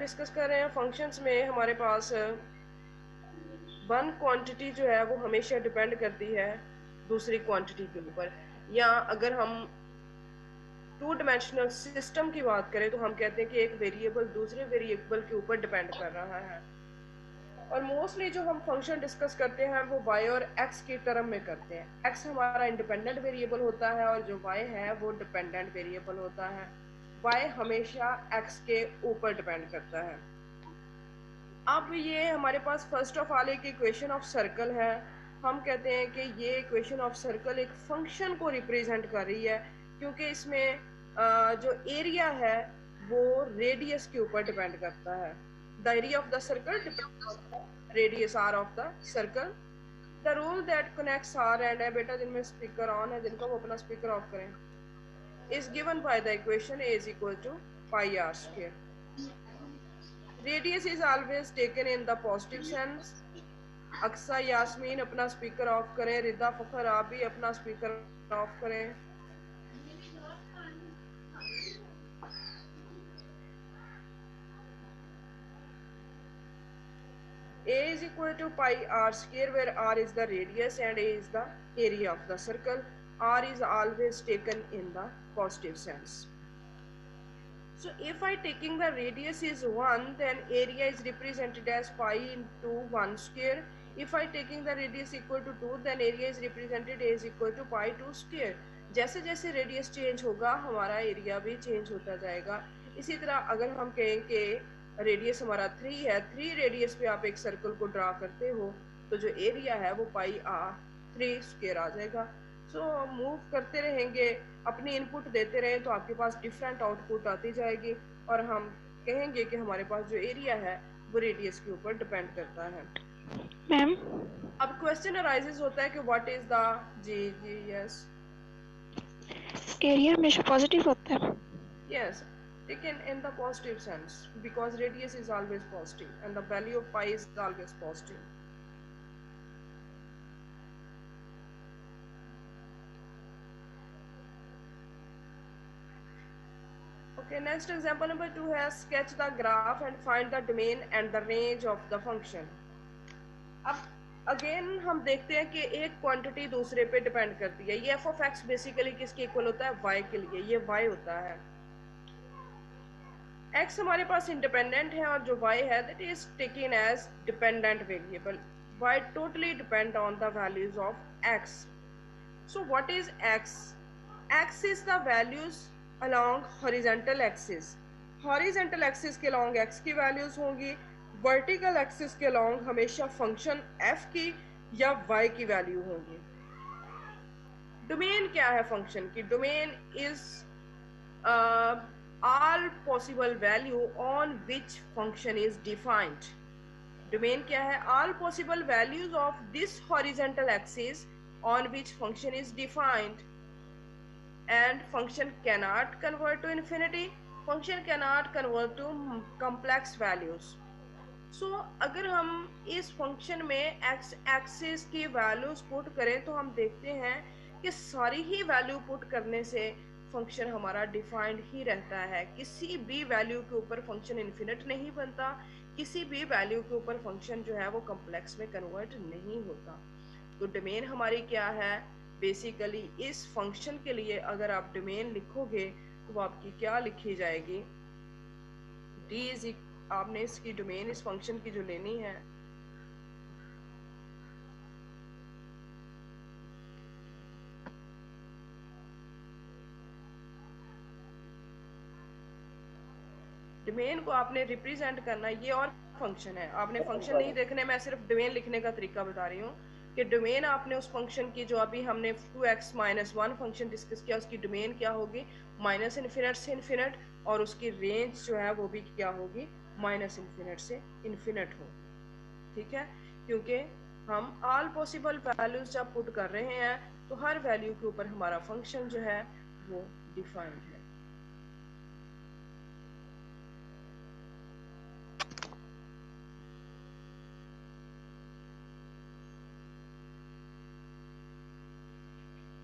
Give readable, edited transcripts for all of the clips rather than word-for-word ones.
Discuss कर रहे हैं फंक्शंस में हमारे पास वन क्वांटिटी जो है वो हमेशा डिपेंड करती है दूसरी क्वांटिटी के ऊपर, या अगर हम टू डायमेंशनल सिस्टम की बात करें तो हम कहते हैं कि एक वेरिएबल दूसरे वेरिएबल के ऊपर डिपेंड कर रहा है। और मोस्टली जो हम फंक्शन डिस्कस करते हैं वो y और x की टर्म में करते हैं। x हमारा इंडिपेंडेंट वेरिएबल होता है और जो y है वो डिपेंडेंट वेरिएबल होता है। y हमेशा x के ऊपर डिपेंड करता है। अब ये हमारे पास फर्स्ट ऑफ ऑल एक इक्वेशन ऑफ सर्कल है। हम कहते हैं कि ये इक्वेशन ऑफ सर्कल एक फंक्शन को रिप्रेजेंट कर रही है, क्योंकि इसमें जो एरिया है वो रेडियस के ऊपर डिपेंड करता है। The area of the circle depends on the radius r of the circle. The rule that connects r and है, बेटा जिनमें स्पीकर ऑन है जिनका वो अपना स्पीकर ऑफ करें, is given by the equation a is equal to pi r square. Radius is always taken in the positive sense. Aqsa Yasmeen अपना speaker off करें, रिदा फखर आप भी अपना स्पीकर ऑफ करें। A is equal to pi r square, where r is the radius and a is the area of the circle. R is always taken in the positive sense. So if I taking the radius is 1, then area is represented as pi into 1 square. If I taking the radius equal to 2, then area is represented as equal to pi 2 square. जैसे जैसे radius change होगा हमारा area भी change होता जाएगा। इसी तरह अगर हम कहें कि रेडियस हमारा 3 है, 3 रेडियस पे आप एक सर्कल को ड्रा करते हो तो जो एरिया है वो पाई r 3 स्क्वायर आ जाएगा। सो मूव करते रहेंगे, अपनी इनपुट देते रहें तो आपके पास डिफरेंट आउटपुट आती जाएगी और हम कहेंगे कि हमारे पास जो एरिया है वो रेडियस के ऊपर डिपेंड करता है। मैम अब क्वेश्चन अराइजेस होता है कि व्हाट इज द जी जी यस एरिया हमेशा पॉजिटिव होता है। yes, taken in the positive sense because radius is always positive and the value of pi is always positive. Okay, next example number 2 has sketch the graph and find the domain and the range of the function. अब again हम देखते हैं कि एक quantity दूसरे पे depend करती है। ये एफ ऑफ एक्स बेसिकली किसके इक्वल होता है, वाई के लिए, ये वाई होता है। एक्स हमारे पास इंडिपेंडेंट है और जो वाई है that is taken as dependent variable. Y totally depend on the values of x. So what is x? X is the values along horizontal axis. Horizontal axis के along x की values होंगी, vertical axis के along हमेशा function f की या Y की value होगी। Domain क्या है फंक्शन की? Domain is all possible value on which function is defined. Domain क्या है? all possible values of this horizontal axis on which function is defined. And function cannot convert to infinity. Function cannot convert to complex values. So अगर हम इस function में x axis की values put करें तो हम देखते हैं कि सारी ही वैल्यू पुट करने से फंक्शन हमारा डिफाइंड ही रहता है। किसी भी वैल्यू के ऊपर फंक्शन इन्फिनिट नहीं बनता, किसी भी वैल्यू के ऊपर फंक्शन जो है वो कॉम्प्लेक्स में कन्वर्ट नहीं होता। तो डोमेन हमारी क्या है? बेसिकली इस फंक्शन के लिए अगर आप डोमेन लिखोगे तो वो आपकी क्या लिखी जाएगी? डी इज, आपने इसकी डोमेन इस फंक्शन की जो लेनी है डोमेन को आपने रिप्रेजेंट करना। ये और फंक्शन है, आपने फंक्शन नहीं देखने, मैं सिर्फ डोमेन लिखने का तरीका बता रही हूँ कि डोमेन आपने उस फंक्शन की जो अभी हमने 2x - 1 फंक्शन डिस्कस किया उसकी डोमेन क्या होगी? माइनस इन्फिनिट से इन्फिनिट, और उसकी रेंज जो है वो भी क्या होगी? माइनस इन्फिनिट से इन्फिनिट होगी। ठीक है, क्योंकि हम ऑल पॉसिबल वैल्यूज जब पुट कर रहे हैं तो हर वैल्यू के ऊपर हमारा फंक्शन जो है वो डिफाइंड है।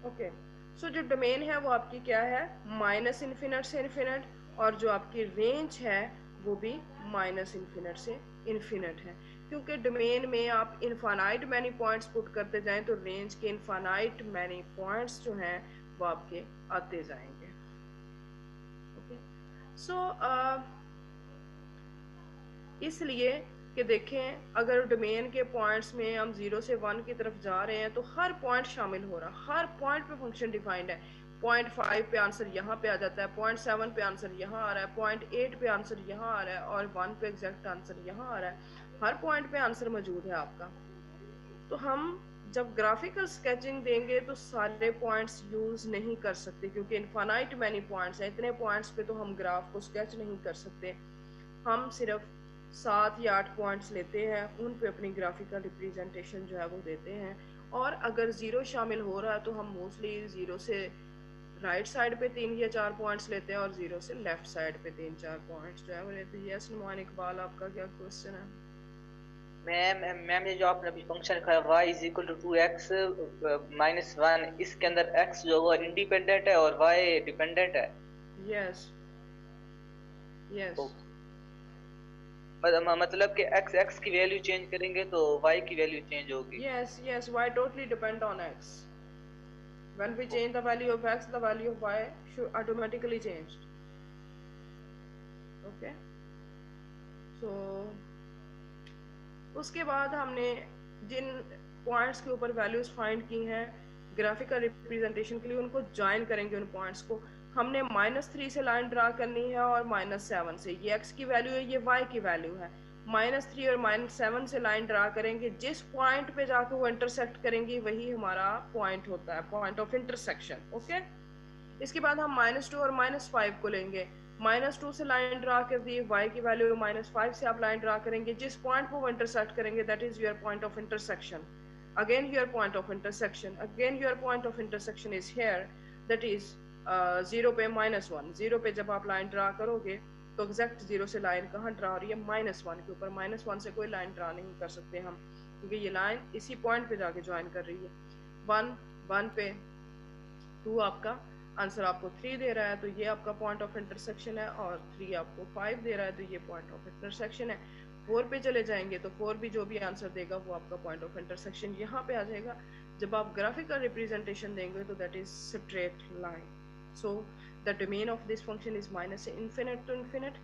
ओके, सो जो डोमेन है वो आपकी क्या है? माइनस इन्फिनिट से इन्फिनिट, और जो आपकी रेंज है वो भी माइनस इन्फिनिट से इन्फिनिट है, क्योंकि डोमेन में आप इनफाइनाइट मैनी पॉइंट्स पुट करते जाएं तो रेंज के इनफाइनाइट मैनी पॉइंट्स जो हैं वो आपके आते जाएंगे। ओके, सो इसलिए कि देखें अगर डोमेन के पॉइंट्स में हम 0 से 1 की तरफ जा रहे हैं तो हर पॉइंट शामिल हो रहा, हर पॉइंट पे फंक्शन डिफाइंड है। 0.5 पे आंसर यहाँ पे आ जाता है, 0.7 पे आंसर यहाँ आ रहा है, 0.8 पे आंसर यहाँ आ रहा है और 1 पे एग्जैक्ट आंसर यहाँ आ रहा है। हर पॉइंट पे आंसर मौजूद है आपका। तो हम जब ग्राफिकल स्केचिंग देंगे तो सारे पॉइंट्स यूज नहीं कर सकते, क्योंकि इनफाइनाइट मैनी पॉइंट्स हैं। इतने पॉइंट्स पे तो हम ग्राफ को स्केच नहीं कर सकते। हम सिर्फ 7 या 8 पॉइंट्स लेते हैं, उन पे अपनी ग्राफिकल रिप्रेजेंटेशन जो है वो देते हैं। और अगर ज़ीरो शामिल हो रहा है तो हम मोस्टली ज़ीरो से राइट साइड पे 3 या 4 पॉइंट्स लेते हैं और ज़ीरो से लेफ्ट साइड पे 3-4 पॉइंट्स जो है वो लेते हैं। यस नुमान इकबाल, आपका क्या क्वेश्चन है? मैम ये जो आपने अभी फंक्शन लिखा है y is equal to 2x minus 1, इसके अंदर x जो है इंडिपेंडेंट है और y डिपेंडेंट है। यस यस, मतलब कि x की वैल्यू चेंज करेंगे तो y की वैल्यू चेंज होगी। yes yes, y totally depend on x. When we change the value of x, the value of y should automatically change. Okay, so उसके बाद हमने जिन पॉइंट्स के ऊपर वैल्यूज फाइंड की हैं ग्राफिकल रिप्रेजेंटेशन के लिए, उनको ज्वाइन करेंगे। उन पॉइंट्स को हमने -3 से लाइन ड्रा करनी है और -7 से। ये x की वैल्यू है, ये y की वैल्यू है। -3 और -7 से लाइन ड्रा करेंगे, जिस पॉइंट पे जाकर वो इंटरसेक्ट करेंगी वही हमारा पॉइंट होता है, पॉइंट ऑफ इंटरसेक्शन। ओके, इसके बाद हम -2 और -5 को लेंगे। -2 से लाइन ड्रा कर दी, y की वैल्यू -5 से आप लाइन ड्रा करेंगे, जिस पॉइंट को वो इंटरसेक्ट करेंगे that is your point of intersection. Again your point of intersection, again your point of intersection is here, that is 0 पे -1। 0 पे जब आप लाइन ड्रा करोगे तो एग्जैक्ट 0 से लाइन कहाँ ड्रा हो रही है? -1 के ऊपर। -1 से कोई लाइन ड्रा नहीं कर सकते हम, क्योंकि ये लाइन इसी पॉइंट पे जाके ज्वाइन कर रही है। 1 पे 2 आपका आंसर आपको 3 दे रहा है, तो ये आपका पॉइंट ऑफ इंटरसेक्शन है, और 3 आपको 5 दे रहा है, तो ये पॉइंट ऑफ इंटरसेक्शन है। 4 पे चले जाएंगे तो 4 भी जो भी आंसर देगा वो आपका पॉइंट ऑफ इंटरसेक्शन यहाँ पे आ जाएगा। जब आप ग्राफिकल रिप्रेजेंटेशन देंगे तो that is straight line. So the domain of this function is minus infinite to infinite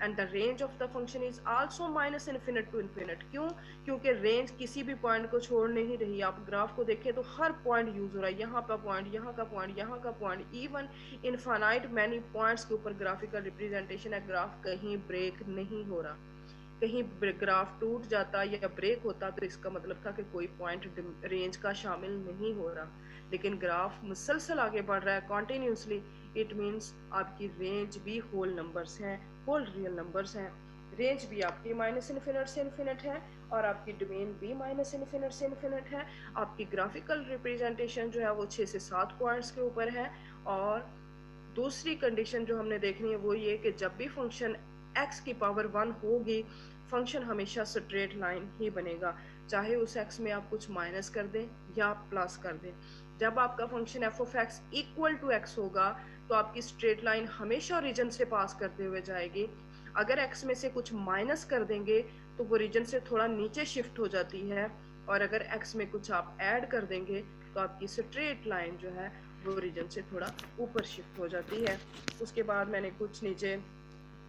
and the range of the function is also minus infinite to infinite. क्यों? क्योंकि range किसी भी पॉइंट को छोड़ नहीं रही। आप ग्राफ को देखें तो हर पॉइंट यूज हो रहा है, यहाँ का पॉइंट, यहाँ का पॉइंट, यहाँ का point, even infinite many points के ऊपर ग्राफिकल रिप्रेजेंटेशन है। ग्राफ कहीं ब्रेक नहीं हो रहा। कहीं ग्राफ टूट जाता या ब्रेक होता तो इसका मतलब था कि कोई पॉइंट रेंज का शामिल नहीं हो रहा, लेकिन ग्राफ मुसलसल आगे बढ़ रहा है कॉन्टिन्यूसली। इट मीन्स आपकी रेंज भी होल नंबर्स हैं, होल रियल नंबर्स हैं। रेंज भी आपकी माइनस इन्फिनिट से इन्फिनिट है और आपकी डोमेन भी माइनस इन्फिनिट से इन्फिनिट है। आपकी ग्राफिकल रिप्रेजेंटेशन जो है वो 6 से 7 पॉइंट्स के ऊपर है। और दूसरी कंडीशन जो हमने देखनी है वो ये कि जब भी फंक्शन x की पावर 1 होगी, फंक्शन हमेशा स्ट्रेट लाइन ही बनेगा, चाहे उस x में आप कुछ माइनस कर दें या प्लस कर दें। जब आपका function f of x equal to x होगा तो आपकी स्ट्रेट लाइन हमेशा रीजन से पास करते हुए जाएगी। अगर x में से कुछ माइनस कर देंगे तो वो रीजन से थोड़ा नीचे शिफ्ट हो जाती है, और अगर x में कुछ आप ऐड कर देंगे तो आपकी स्ट्रेट लाइन जो है वो रीजन से थोड़ा ऊपर शिफ्ट हो जाती है। उसके बाद मैंने कुछ नीचे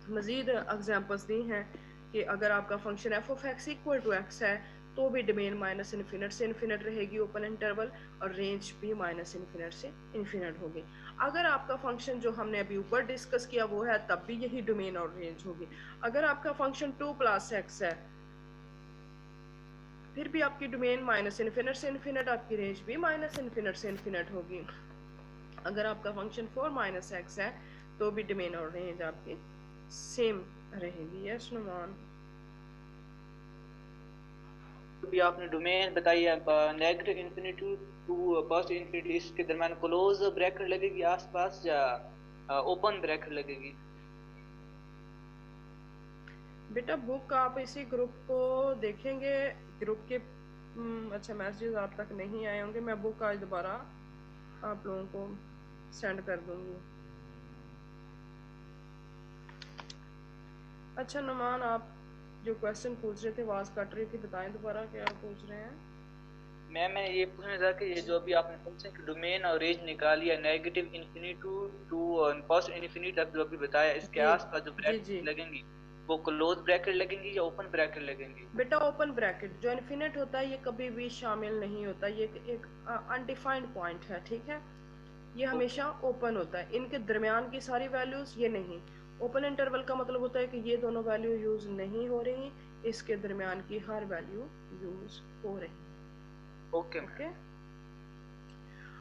मज़ीद एग्जांपल्स दी हैं कि अगर आपका function f of x equal to x है तो भी डोमेन माइनस इन्फिनिट से इन्फिनिट रहेगी, ओपन इंटरवल, और रेंज भी माइनस इन्फिनिट से इन्फिनिट होगी। अगर आपका फंक्शन जो हमने अभी ऊपर डिस्कस किया वो है तब भी यही डोमेन और रेंज होगी। अगर आपका फंक्शन 2 + x है फिर भी आपकी डोमेन माइनस इन्फिनिट से इन्फिनिट, आपकी रेंज भी माइनस इन्फिनिट से इन्फिनिट होगी। अगर आपका फंक्शन 4 - x है तो भी डोमेन और रेंज आपकी सेम रहेगी। यस नुमान? भी आपने डोमेन बताई है negative infinity to positive infinity, इसके दरमियान क्लोज ब्रैकेट लगेगी आसपास या ओपन ब्रैकेट लगेगी? बेटा बुक आप इसी ग्रुप को देखेंगे, ग्रुप के अच्छा मैसेजेस आप तक नहीं आए होंगे, मैं बुक आज दोबारा आप लोगों को सेंड कर दूंगी। अच्छा नुमान, आप जो क्वेश्चन पूछ रहे थे, आवाज कट रही थी, बताएं दोबारा क्या पूछ रहे हैं। मैं ये पूछना था कि ये जो अभी आपने फंक्शन की डोमेन और रेंज निकाली है negative infinity to positive infinity तक जो अभी बताया, इसके जी आसपास जो जी ब्रैकेट जी लगेंगी वो क्लोज ब्रैकेट लगेंगी या ओपन ब्रैकेट लगेंगी? बेटा, ओपन ब्रैकेट जो इन्फिनिट होता है ये कभी भी शामिल नहीं होता, ये एक अनडिफाइंड पॉइंट है, ठीक है। ये ओके। हमेशा ओपन होता है, इनके दरमियान की सारी वैल्यूज ये नहीं। ओपन इंटरवल का मतलब होता है कि ये दोनों वैल्यू यूज नहीं हो रही, इसके दरमियान की हर वैल्यू यूज हो रही। Okay ma'am. ओके।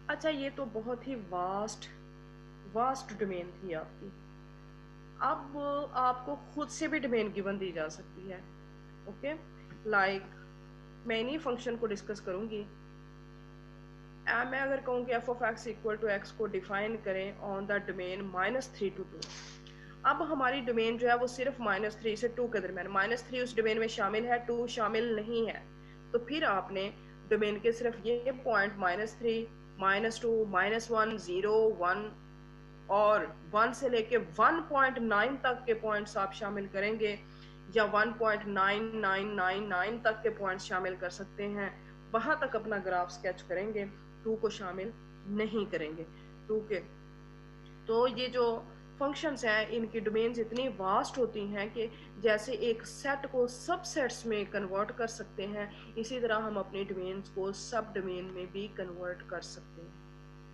अच्छा, ये तो बहुत ही वास्ट वास्ट डोमेन थी आपकी। अब आपको खुद से भी डोमेन गिवन दी जा सकती है। ओके, लाइक मैं इन्हीं फंक्शन को डिस्कस करूंगी। मैं अगर कहूँ कि f of x equal to x को डिफाइन करें ऑन द डोमेन -3 to 2। अब हमारी डोमेन जो है वो सिर्फ -3 से 2 के दरमियान, -3 उस डोमेन में शामिल है, 2 शामिल नहीं है। तो फिर आपने डोमेन के सिर्फ ये पॉइंट -3, -2, -1, 0, 1 और 1 से लेके 1.9 तक के पॉइंट्स आप शामिल करेंगे, या 1.9999 तक के पॉइंट्स शामिल कर सकते हैं। वहां तक अपना ग्राफ स्केच करेंगे, 2 को शामिल नहीं करेंगे। 2 के तो ये जो फंक्शंस हैं इनकी डोमेन्स इतनी वास्ट होती हैं कि जैसे एक सेट को सब सेट्स में कन्वर्ट कर सकते हैं, इसी तरह हम अपनी डोमेन्स को सब डोमेन में भी कन्वर्ट कर सकते हैं।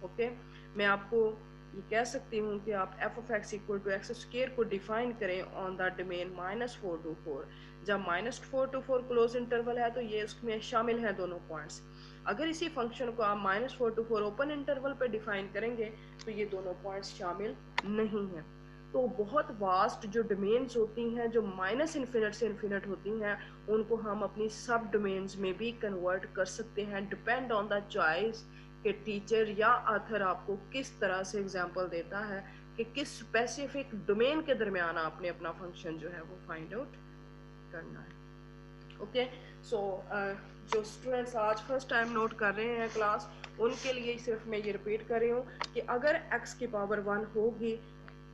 ओके, मैं आपको ये कह सकती हूँ कि आप f of x equal to x square को डिफाइन करें ऑन द डोमेन -4 to 4। जब -4 to 4 क्लोज इंटरवल है तो ये उसमें शामिल हैं दोनों पॉइंट्स। अगर इसी फंक्शन को आप -4 to 4 ओपन इंटरवल पे डिफाइन करेंगे तो ये दोनों पॉइंट्स शामिल नहीं हैं। तो बहुत वास्ट जो डोमेन्स होती हैं, जो माइनस इन्फिनिट से इन्फिनिट होती हैं, उनको हम अपनी सब डोमेन्स में भी कन्वर्ट कर सकते हैं, डिपेंड ऑन द चॉइस कि टीचर या ऑथर आपको किस तरह से एग्जांपल देता है कि किस स्पेसिफिक डोमेन के दरमियान आपने अपना फंक्शन जो है वो फाइंड आउट करना है। ओके, सो जो स्टूडेंट्स आज फर्स्ट टाइम नोट कर रहे हैं क्लास, उनके लिए सिर्फ मैं ये रिपीट कर रही हूँ कि अगर x की पावर 1 होगी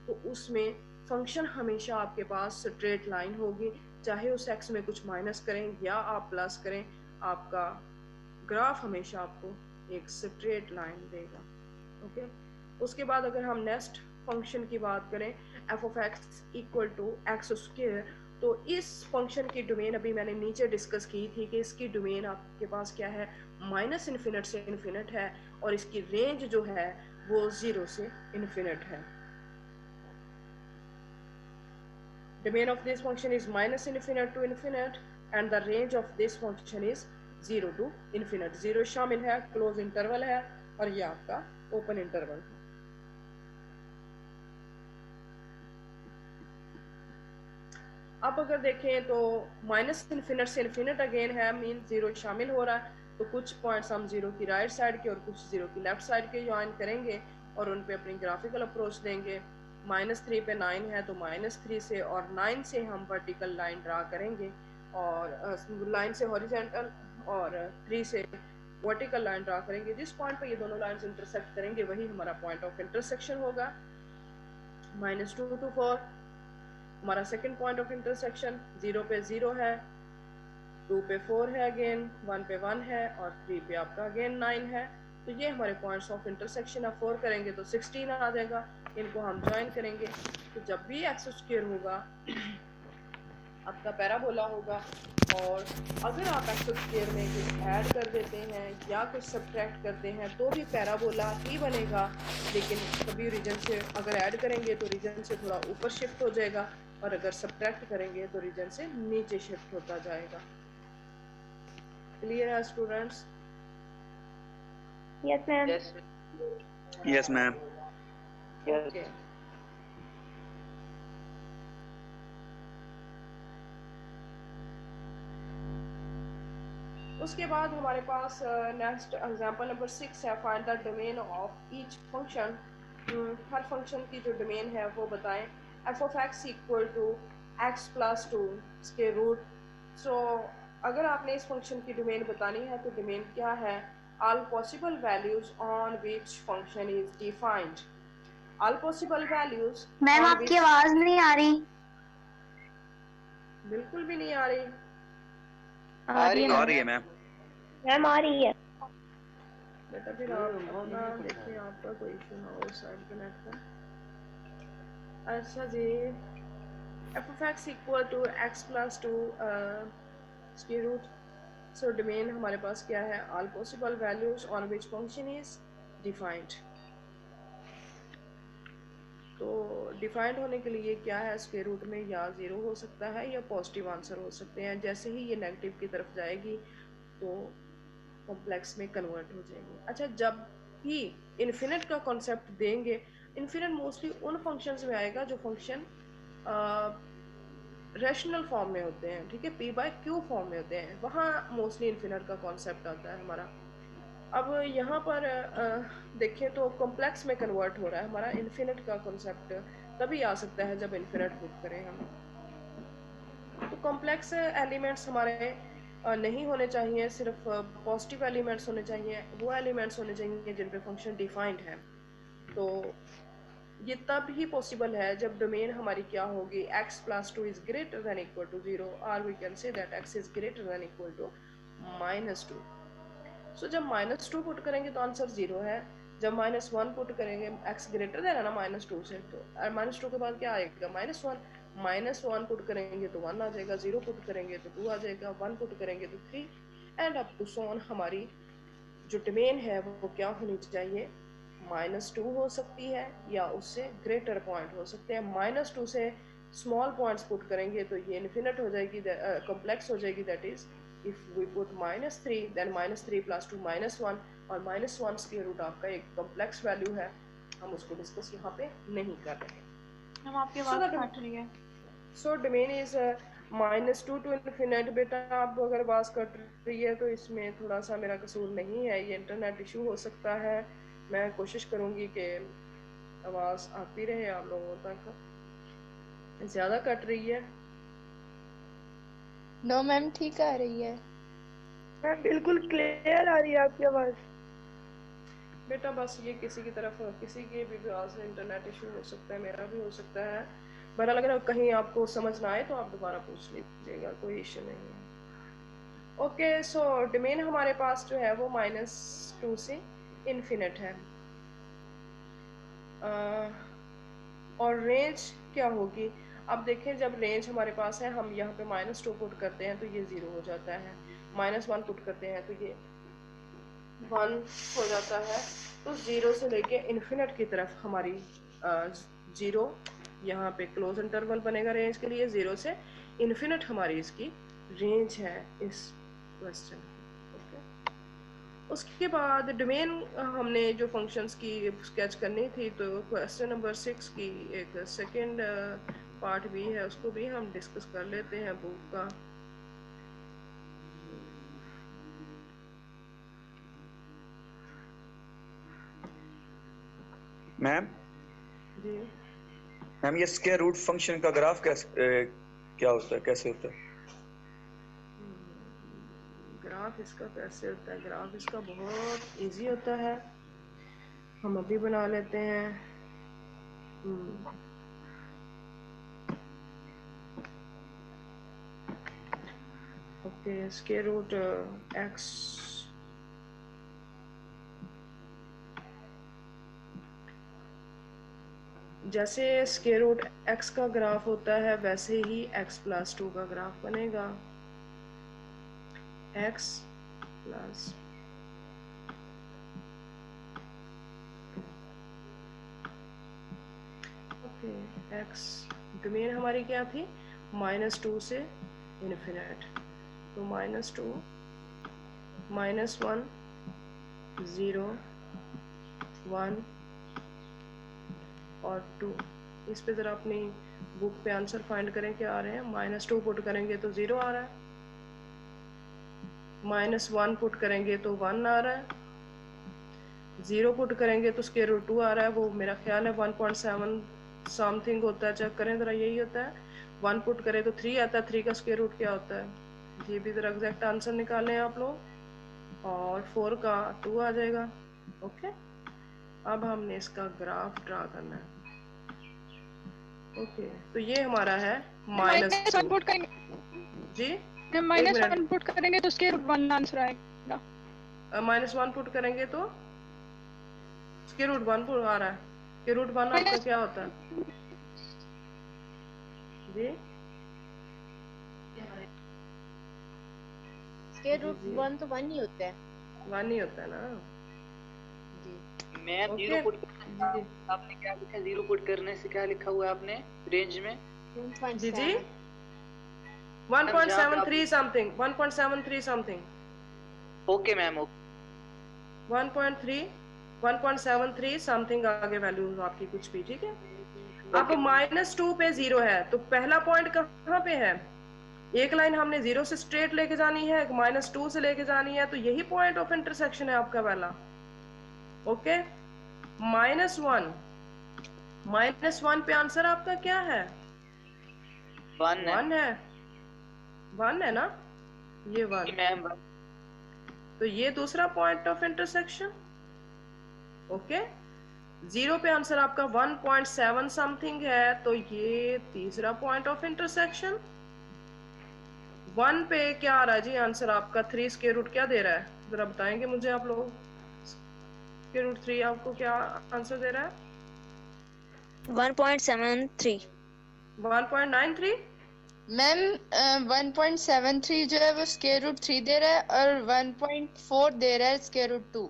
तो उसमें फंक्शन हमेशा आपके पास स्ट्रेट लाइन होगी, चाहे उस x में कुछ माइनस करें या आप प्लस करें, आपका ग्राफ हमेशा आपको एक स्ट्रेट लाइन देगा। ओके, उसके बाद अगर हम नेक्स्ट फंक्शन की बात करें, f of x equal to x square, तो इस फंक्शन की डोमेन अभी मैंने नीचे डिस्कस की थी कि इसकी डोमेन आपके पास क्या है, माइनस इन्फिनिट से इन्फिनिट है, और इसकी रेंज जो है वो 0 से इन्फिनिट है। Domain of this function is minus infinite to infinite and the range of this function is 0 to infinite। 0 शामिल है, क्लोज इंटरवल है, और ये आपका ओपन इंटरवल है। अब अगर देखें तो माइनस इन्फिनिट से इन्फिनिट अगेन है, मीन 0 शामिल हो रहा है, तो कुछ पॉइंट्स हम 0 की राइट साइड के और कुछ 0 की लेफ्ट साइड के ज्वाइन करेंगे और उन पे अपनी ग्राफिकल अप्रोच देंगे। -3 पे 9 है तो -3 से और 9 से हम वर्टिकल लाइन ड्रा करेंगे, और लाइन से हॉरिजॉन्टल, और 3 से वर्टिकल लाइन ड्रा करेंगे। जिस पॉइंट पे ये दोनों लाइंस इंटरसेक्ट करेंगे वही हमारा पॉइंट ऑफ इंटरसेक्शन होगा। -2 to 4 हमारा सेकंड पॉइंट ऑफ इंटरसेक्शन, 0 पे 0 है, 2 पे 4 है अगेन, 1 पे 1 है, और 3 पे आपका अगेन 9 है। तो ये हमारे पॉइंट्स ऑफ इंटरसेक्शन है। 4 करेंगे तो 16 आ जाएगा, इनको हम ज्वाइन करेंगे। तो जब भी एक्स स्क्वायर होगा आपका पैराबोला होगा, और अगर आप एक्स स्क्वायर में कुछ ऐड कर देते हैं या कुछ सब्ट्रैक्ट करते हैं तो भी पैराबोला ही बनेगा, लेकिन कभी रीजन से अगर ऐड करेंगे तो रीजन से थोड़ा ऊपर शिफ्ट हो जाएगा, और अगर सब्ट्रैक्ट करेंगे तो रीजन से नीचे शिफ्ट होता जाएगा। क्लियर है students? Yes ma'am. Yes ma'am. Okay, उसके बाद हमारे पास नेक्स्ट एग्जांपल नंबर 6 है, find the domain of each function. हर फंक्शन की जो डोमेन है वो बताएं। F of x equal to x plus 2 इसके रूट। सो अगर आपने इस फंक्शन की डोमेन बतानी है तो डोमेन क्या है, all possible values on which function is defined. All possible values ma'am on आपकी विच, आवाज नहीं आ रही। बिल्कुल भी नहीं आ रही। आ रही आ है रही है मैम। मैम आ रही है। बेटा फिर आप अपना देखिए, आपका कोई इशू ना हो साइड कनेक्ट का। अच्छा जी, f of x equal to x plus 2 square root। So domain हमारे पास क्या है? All possible values on which function is defined. तो डिफाइंड होने के लिए क्या है? स्क्वायर रूट में या ज़ीरो हो सकता है या पॉजिटिव आंसर हो सकते हैं। जैसे ही ये नेगेटिव की तरफ जाएगी तो कॉम्प्लेक्स में कन्वर्ट हो जाएगी। अच्छा, जब ही इन्फिनिट का कॉन्सेप्ट देंगे, इन्फिनिट मोस्टली उन फंक्शंस में आएगा जो फंक्शन रैशनल फॉर्म में होते हैं, ठीक है, पी बाय क्यू फॉर्म में होते हैं, वहाँ मोस्टली इन्फिनिट का कॉन्सेप्ट आता है हमारा। अब यहाँ पर देखें तो कॉम्प्लेक्स में कन्वर्ट हो रहा है हमारा। इन्फिनिट का कॉन्सेप्ट तभी आ सकता है जब इन्फिनिट पुट करें हम। तो कॉम्प्लेक्स एलिमेंट्स हमारे नहीं होने चाहिए, सिर्फ पॉजिटिव एलिमेंट्स होने चाहिए, वो एलिमेंट्स होने चाहिए जिन पे फंक्शन डिफाइंड है। तो ये तब ही पॉसिबल है जब डोमेन हमारी क्या होगी? x plus two is greater than equal to 0, और we can say that x is greater than equal to -2। So जब -2 पुट करेंगे तो आंसर 0 है। जब -1 पुट करेंगे, x ग्रेटर देन है ना -2 से, तो -2 के बाद क्या आएगा? -1। -1 पुट करेंगे तो 1 आ जाएगा, 0 पुट करेंगे तो 2 आ जाएगा, 1 पुट करेंगे तो 3, and up to so on. हमारी जो डोमेन है वो क्या होनी चाहिए? -2 हो सकती है या उससे ग्रेटर पॉइंट हो सकते हैं। -2 से स्मॉल पॉइंट्स पुट करेंगे तो ये इन्फिनिट हो जाएगी, कॉम्प्लेक्स हो जाएगी। That is if we put -3 then -3 plus 2 -1, और -1 स्क्वायर रूट आपका एक कॉम्प्लेक्स वैल्यू है, हम उसको डिस्कस यहाँ पे नहीं कर रहे हैं। मैम आपकी आवाज़ कट रही है। So domain is -2 to infinite. बेटा आप अगर बात कर रही है तो इसमें थोड़ा सा मेरा कसूर नहीं है, ये इंटरनेट इशू हो सकता है। मैं कोशिश करूँगी कि आवाज़ आती रहे आप लोगों तक। ज़्यादा कट रही है? नो मैम, ठीक आ रही है। मैम बिल्कुल क्लियर आ रही है आपकी आवाज़। बेटा बस ये किसी की तरफ, किसी के भी वजह से इंटरनेट इशू हो सकता है, मेरा भी हो सकता है। बहरहाल अगर कहीं आपको समझ ना आए तो आप दोबारा पूछ लीजिएगा, कोई इशू नहीं है। ओके, सो डोमेन हमारे पास जो है वो -2 से इन्फिनिट है। और रेंज क्या होगी? अब देखें, जब रेंज हमारे पास है, हम यहाँ पे -2 पुट करते हैं तो ये 0 हो जाता है, -1 पुट करते हैं तो ये 1 हो जाता है। तो 0 से लेके इन्फिनिट की तरफ हमारी 0, यहाँ पे क्लोज इंटरवल बनेगा रेंज के लिए, 0 से इन्फिनिट हमारी इसकी रेंज है इस क्वेश्चन की। उसके बाद डोमेन हमने जो फंक्शंस की स्केच करनी थी, तो क्वेश्चन नंबर 6 की एक सेकंड पार्ट भी है, उसको भी हम डिस्कस कर लेते हैं बुक का। मैम जी मैम, ये स्क्वायर रूट फंक्शन का ग्राफ क्या होता है, कैसे होता है? ग्राफ इसका कैसे होता है? ग्राफ इसका बहुत इजी होता है, हम अभी बना लेते हैं। ओके, स्क्वायर रूट x जैसे स्क्वायर रूट x का ग्राफ होता है वैसे ही x प्लस 2 का ग्राफ बनेगा। x plus okay, x domain हमारी क्या थी? -2 से इन्फिनिट। तो -2, -1, 0, 1 और 2। इस पे ज़रा अपनी बुक पे आंसर फाइंड करें क्या आ रहे हैं। -2 पुट करेंगे तो 0 आ रहा है, -1 पुट करेंगे तो 1 आ रहा है, 0 पुट करेंगे तो स्क्वायर रूट 2 आ रहा है। वो मेरा ख्याल है 1.7 समथिंग होता है, चेक करें ज़रा, यही होता है। 1 पुट करें तो 3 आता है, 3 का स्क्वायर रूट क्या होता है? ये भी ज़रा एग्जैक्ट आंसर निकालें आप लोग, और 4 का 2 आ जाएगा। ओके, अब हमने इसका ग्राफ ड्रा करना है। ओके, तो ये हमारा है माइनस -2 वन पुट करेंगे, जी। जब माइनस वन पुट करेंगे तो उसके 1 आंसर आएगा। -1 पुट करेंगे तो स्क्वायर रूट 1 पुट आ रहा है। स्क्वायर रूट 1 आपका क्या होता है जी? स्क्वायर रूट 1 तो 1 ही होता है। 1 ही होता है ना जी। मैं ओके 0 पुट जी आपने क्या लिखा है? 0 पुट करने से क्या लिखा हुआ है आपने रेंज में? जी 1.7 1.73 something 1.73 something okay ma'am, 1.73 something आगे वैल्यू आपकी कुछ भी, ठीक है। अब -2 पे 0 है तो पहला पॉइंट कहाँ पे है? एक लाइन हमने 0 से स्ट्रेट लेके जानी है, -2 से लेके जानी है, तो यही पॉइंट ऑफ इंटरसेक्शन है आपका पहला। ओके, -1 पे आंसर आपका क्या है? 1 है 1 है ना, ये 1। मैम। तो ये दूसरा पॉइंट ऑफ इंटरसेक्शन। ओके, 0 पे आंसर आपका 1.7 समथिंग है, तो ये तीसरा पॉइंट ऑफ इंटरसेक्शन। 1 पे क्या आ रहा है जी आंसर आपका? 3 स्क्वायर रूट क्या दे रहा है, जरा बताएंगे मुझे आप लोग। स्क्वायर रूट 3 आपको क्या आंसर दे रहा है? 1.73। 1.93। मैम 1.73 जो है वो स्क्वायर रूट 3 दे रहा है और 1.4 दे रहा है स्क्वायर रूट 2।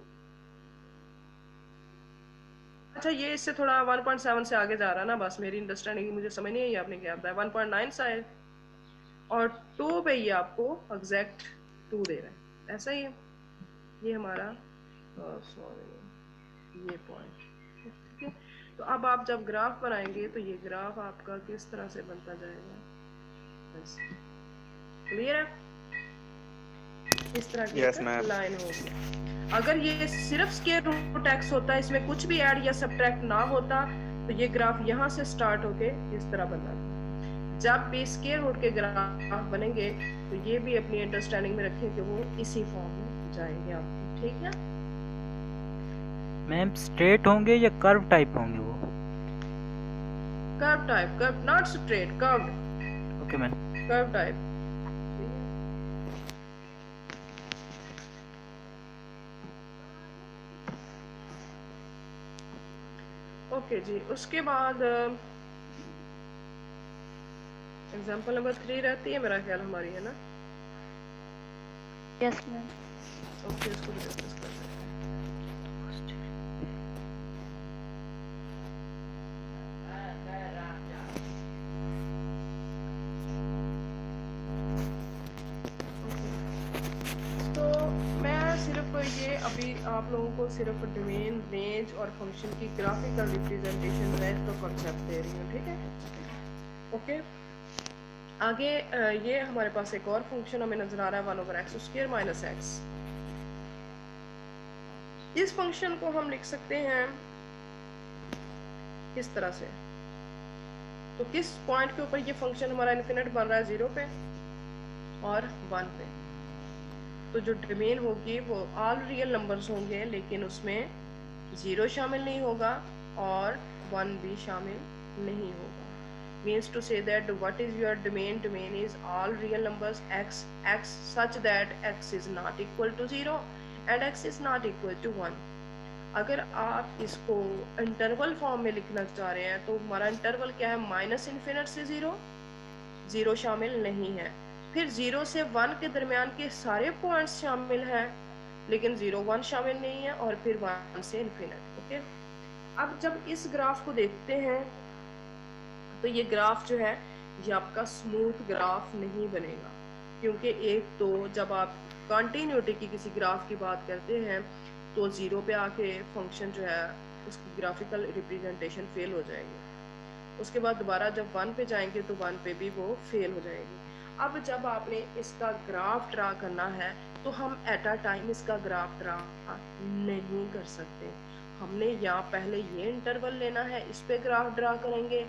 अच्छा, ये इससे थोड़ा 1.7 से आगे जा रहा है ना, बस मेरी अंडरस्टैंडिंग मुझे समझ नहीं आई आपने क्या बताया। 1.9 शायद, और 2 पे ये आपको एग्जैक्ट 2 दे रहा है, ऐसा ही है। ये हमारा सॉरी ये पॉइंट, ठीक है। तो अब आप जब ग्राफ बनाएंगे तो ये ग्राफ आपका किस तरह से बनता जाएगा, क्लियर है? इस तरह की Yes, ma'am. लाइन होगी। अगर ये सिर्फ स्क्वायर रूट x होता, इसमें कुछ भी ऐड या सब्ट्रैक्ट ना होता, तो ये ग्राफ यहाँ से स्टार्ट होके इस तरह बनता। जब भी स्क्वायर रूट के ग्राफ बनेंगे तो ये भी अपनी अंडरस्टैंडिंग में रखें कि वो इसी फॉर्म में जाएंगे आपको, ठीक है। मैम स्ट्रेट होंगे या कर्व टाइप होंगे वो? Curve type, curve not straight, curved. Okay ma'am. Curve type. Okay जी, उसके बाद एग्जांपल नंबर 3 रहती है मेरा ख्याल हमारी, है ना? Yes ma'am. ओके, इसको भी डिस्कस करते हैं। तो मैं सिर्फ ये अभी आप लोगों को सिर्फ डोमेन, रेंज और फंक्शन की ग्राफिकल रिप्रेजेंटेशन है तो कॉन्सेप्ट दे रही हूँ, ठीक है। ओके, आगे ये हमारे पास एक और फंक्शन हमें नजर आ रहा है 1/x² - x। इस फंक्शन को हम लिख सकते हैं इस तरह से। तो किस पॉइंट के ऊपर ये फंक्शन हमारा इनफिनिट बन रहा है? 0 पे और 1 पे। तो जो डोमेन होगी वो ऑल रियल नंबर्स होंगे, लेकिन उसमें 0 शामिल नहीं होगा और 1 भी शामिल नहीं होगा। Means to say that what is your domain? Domain is all real numbers x such that x is not equal to 0 and x is not equal to 1. अगर आप इसको इंटरवल फॉर्म में लिखना चाह रहे हैं तो हमारा इंटरवल क्या है? -∞ से 0, 0 शामिल नहीं है। फिर 0 से 1 के दरमियान के सारे पॉइंट्स शामिल हैं, लेकिन 0, 1 शामिल नहीं है, और फिर 1 से इन्फिनिट। ओके, अब जब इस ग्राफ को देखते हैं तो ये ग्राफ जो है ये आपका स्मूथ ग्राफ नहीं बनेगा, क्योंकि एक तो जब आप कंटिन्यूटी की किसी ग्राफ की बात करते हैं तो 0 पे आके फंक्शन जो है उसकी ग्राफिकल रिप्रेजेंटेशन फेल हो जाएगी। उसके बाद दोबारा जब 1 पे जाएंगे तो 1 पे भी वो फेल हो जाएगी। अब जब आपने इसका ग्राफ ड्रा करना है तो हम एट अ टाइम इसका ग्राफ ड्रा नहीं कर सकते। हमने या पहले ये इंटरवल लेना है, इस पे ग्राफ ड्रा करेंगे,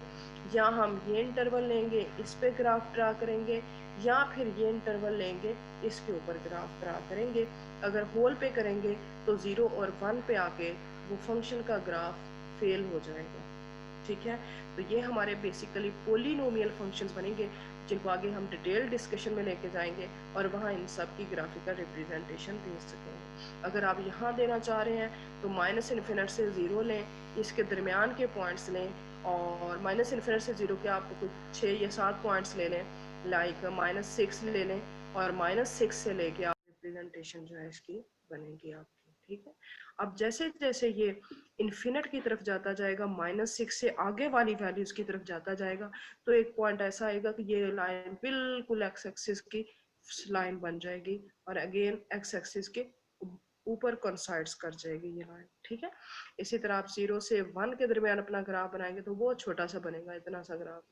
या हम ये इंटरवल लेंगे, इस पे ग्राफ ड्रा करेंगे, या फिर ये इंटरवल लेंगे, इसके ऊपर ग्राफ ड्रा करेंगे। अगर होल पे करेंगे तो 0 और 1 पे आके वो फंक्शन का ग्राफ फेल हो जाएगा। ठीक है, तो ये हमारे बेसिकली पोलिनोमियल फंक्शंस बनेंगे जिनको आगे हम डिटेल डिस्कशन में लेके जाएंगे और वहाँ इन सब की ग्राफिकल रिप्रेजेंटेशन दे सकेंगे। अगर आप यहाँ देना चाह रहे हैं तो माइनस इन्फिनिट से 0 लें, इसके दरमियान के पॉइंट्स लें, और माइनस इन्फिनिट से 0 के आप कुछ 6 या 7 पॉइंट्स ले लें, लाइक -6 ले लें, और -6 से लेके आप रिप्रेजेंटेशन जो है इसकी बनेगी आपकी। ठीक है, अब जैसे जैसे ये इन्फिनिट की तरफ जाता जाएगा, -6 से आगे वाली वैल्यूज की तरफ जाता जाएगा, तो एक पॉइंट ऐसा आएगा कि ये लाइन बिल्कुल एक्स एक्सिस की लाइन बन जाएगी और अगेन एक्स एक्सिस के ऊपर कोइंसाइड्स कर जाएगी ये लाइन। ठीक है, इसी तरह आप 0 से 1 के दरमियान अपना ग्राफ बनाएंगे तो बहुत छोटा सा बनेगा, इतना सा ग्राफ,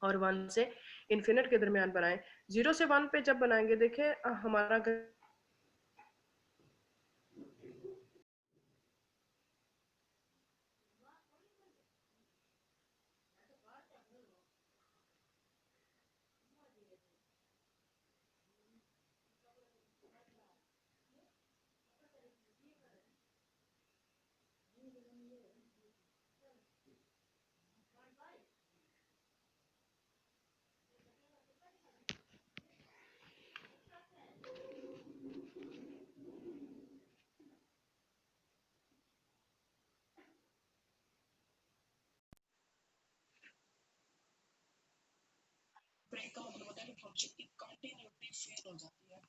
और 1 से इन्फिनिट के दरमियान बनाए। 0 से 1 पे जब बनाएंगे, देखें हमारा ब्रेक का मतलब होता है कि फंक्शन की कंटिन्यूटी फेल हो जाती है,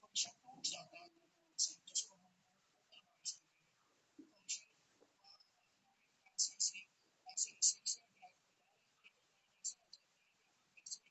फंक्शन टूट जाता है जिसको हम फंक्शन ऐसे ऐसे ऐसे ऐसे ऐसे ड्राइव करते हैं, ऐसा हो जाता है कि ऐसे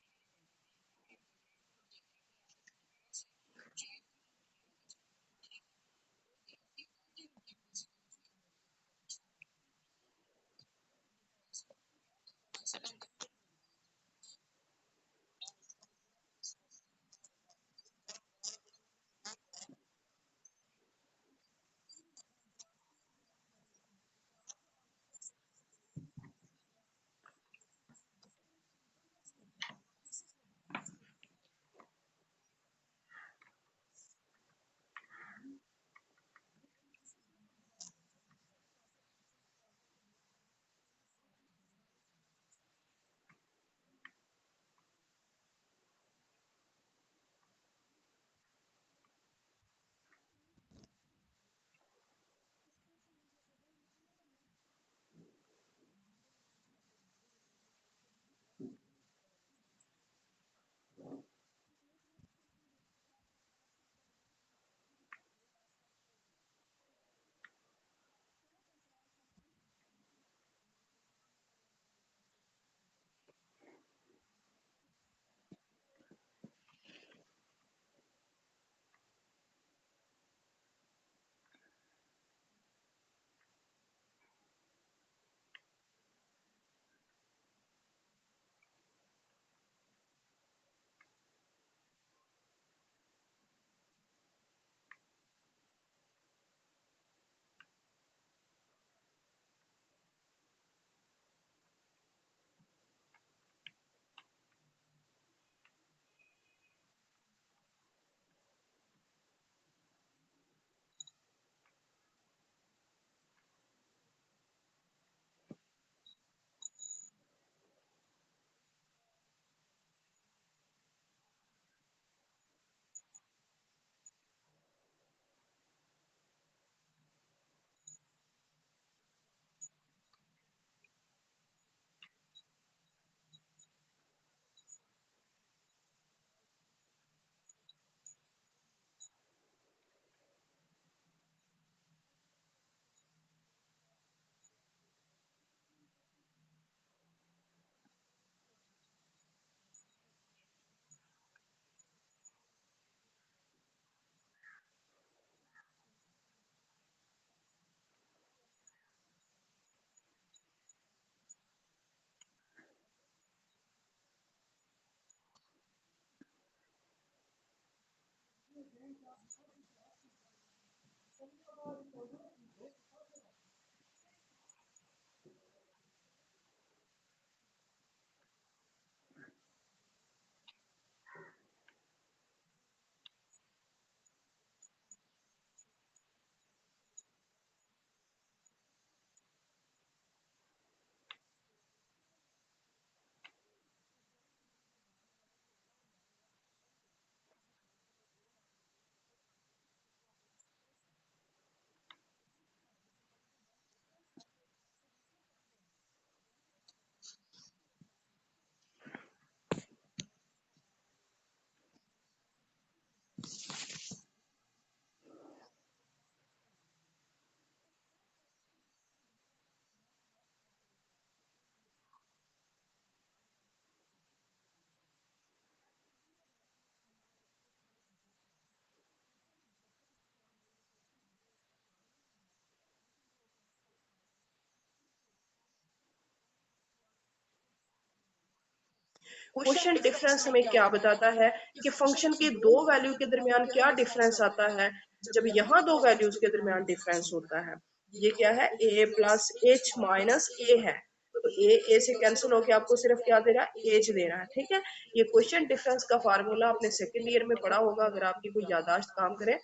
क्वेश्चन डिफरेंस हमें क्या बताता है कि फंक्शन के दो वैल्यू के दरमियान क्या डिफरेंस आता है। जब यहाँ दो वैल्यूज के दरमियान डिफरेंस होता है, ये क्या है, a प्लस एच माइनस ए है, तो ए से कैंसिल होकर आपको सिर्फ क्या दे रहा है, एच दे रहा है। ठीक है, ये क्वेश्चन डिफरेंस का फार्मूला आपने सेकंड ईयर में पढ़ा होगा अगर आपकी कोई याददाश्त काम करे।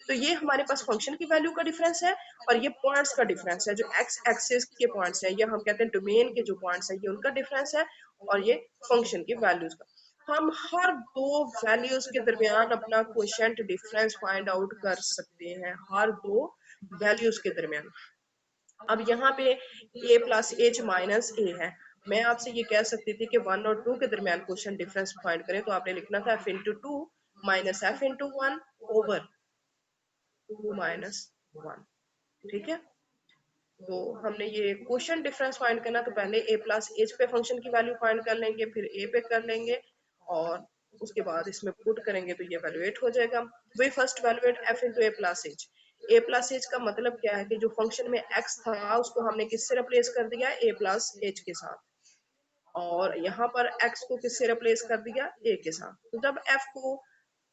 तो ये हमारे पास फंक्शन की वैल्यू का डिफरेंस है और ये पॉइंट्स का डिफरेंस है, जो एक्स एक्सिस के पॉइंट्स हैं, या हम कहते हैं डोमेन के जो पॉइंट्स हैं, ये उनका डिफरेंस है और ये फंक्शन की वैल्यूज का। हम हर दो वैल्यूज के दरमियान अपना क्वोशिएंट डिफरेंस फाइंड आउट कर सकते हैं, हर दो वैल्यूज के दरमियान। अब यहाँ पे a प्लस एच माइनस ए है, मैं आपसे ये कह सकती थी कि 1 और 2 के दरमियान क्वेश्चन डिफरेंस फाइंड करें, तो आपने लिखना था f into 2 minus f into 1 over 2 minus 1। ठीक है, तो हमने ये क्वेश्चन डिफरेंस फाइंड करना, तो पहले a प्लस एच पे फंक्शन की वैल्यू फाइंड कर लेंगे, फिर a पे कर लेंगे और उसके बाद इसमें पुट करेंगे तो ये वैल्यूएट हो जाएगा। We first evaluate f into A plus h. A plus h का मतलब क्या है कि जो फंक्शन में x था उसको हमने किससे रिप्लेस कर दिया, a प्लस एच के साथ, और यहाँ पर x को किससे रिप्लेस कर दिया, a के साथ। तो जब f को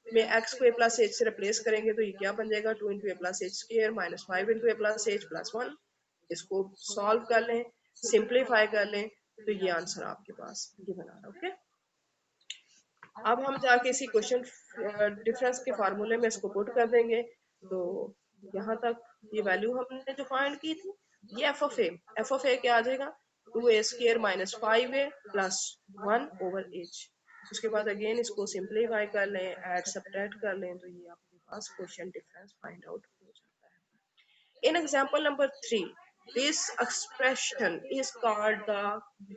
में x को a प्लस एच से रिप्लेस करेंगे तो ये क्या बन जाएगा, 2 इंटू ए plus H square minus 5 into ए प्लस एच प्लस 1। इसको सॉल्व कर लें, सिंप्लीफाई कर लें, तो ये आंसर आपके पास ये बना रहा। ओके, अब हम जाके इसी क्वेश्चन डिफरेंस के फार्मूले में इसको पुट कर देंगे। तो यहाँ तक ये वैल्यू हमने जो फाइंड की थी, ये एफ ऑफ ए क्या आ जाएगा, 2a square minus 5a plus 1 over H. उसके बाद अगेन इसको सिंप्लीफाई कर लें, ऐड सब्ट्रैक्ट कर लें, तो ये आपके पास क्वेश्चन डिफरेंस फाइंड आउट हो जाता है। In example number 3, this expression is called the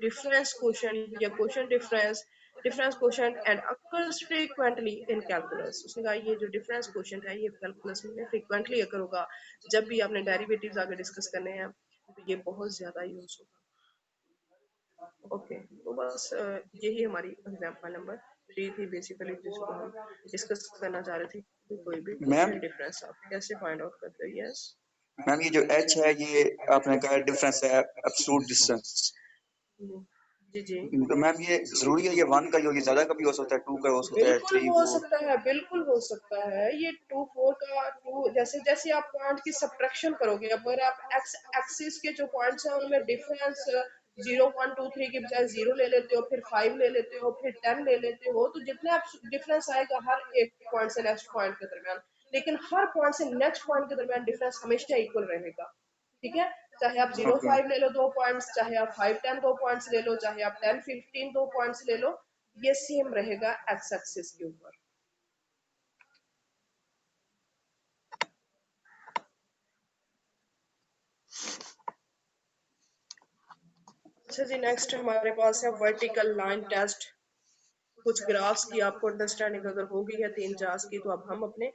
difference quotient या quotient difference quotient and occurs frequently in calculus। उसने कहा ये जो difference quotient है ये calculus में frequently occur होगा, जब भी आपने derivatives आगे डिस्कस करने हैं तो ये बहुत ज्यादा यूज होगा। ओके, तो बस यही हमारी एग्जांपल नंबर 3 थी बेसिकली, जिसको हम डिस्कस करना चाह रहे थे कि कोई भी क्वेश्चन डिफरेंस आप कैसे फाइंड आउट करते हो। यस मैम, ये जो h है ये आपने कहा डिफरेंस है एब्सोल्यूट डिस्टेंस, जी जी, तो मैम ये जरूरी है ये 1 का ही हो, ये ज्यादा का भी हो सकता है, 2 का हो सकता है, बिल्कुल 3 हो 4। सकता है, बिल्कुल हो सकता है। ये 2 4 का 2 जैसे जैसे आप पॉइंट की सब्ट्रैक्शन करोगे, अगर आप एक्स एक्सिस के जो पॉइंट्स हैं उनमें डिफरेंस 0 1 2 3 के बजाय 0 ले लेते हो, फिर 5 ले लेते हो, फिर 10 ले लेते हो, तो जितना आप डिफरेंस आएगा हर एक पॉइंट से नेक्स्ट पॉइंट के दरमियान, लेकिन हर पॉइंट से नेक्स्ट पॉइंट के दरमियान डिफरेंस हमेशा इक्वल रहेगा। ठीक है, चाहे आप 0 ओके 5 ले लो 2 पॉइंट्स, चाहे आप 5 10 2 पॉइंट्स ले लो, चाहे आप 10 15 2 पॉइंट्स ले लो, ये सेम रहेगा एक्स एक्सिस के ऊपर। अच्छा जी, नेक्स्ट हमारे पास है वर्टिकल लाइन टेस्ट। कुछ ग्राफ्स की आपको अंडरस्टैंडिंग अगर हो गई है 3 4 की, तो अब हम अपने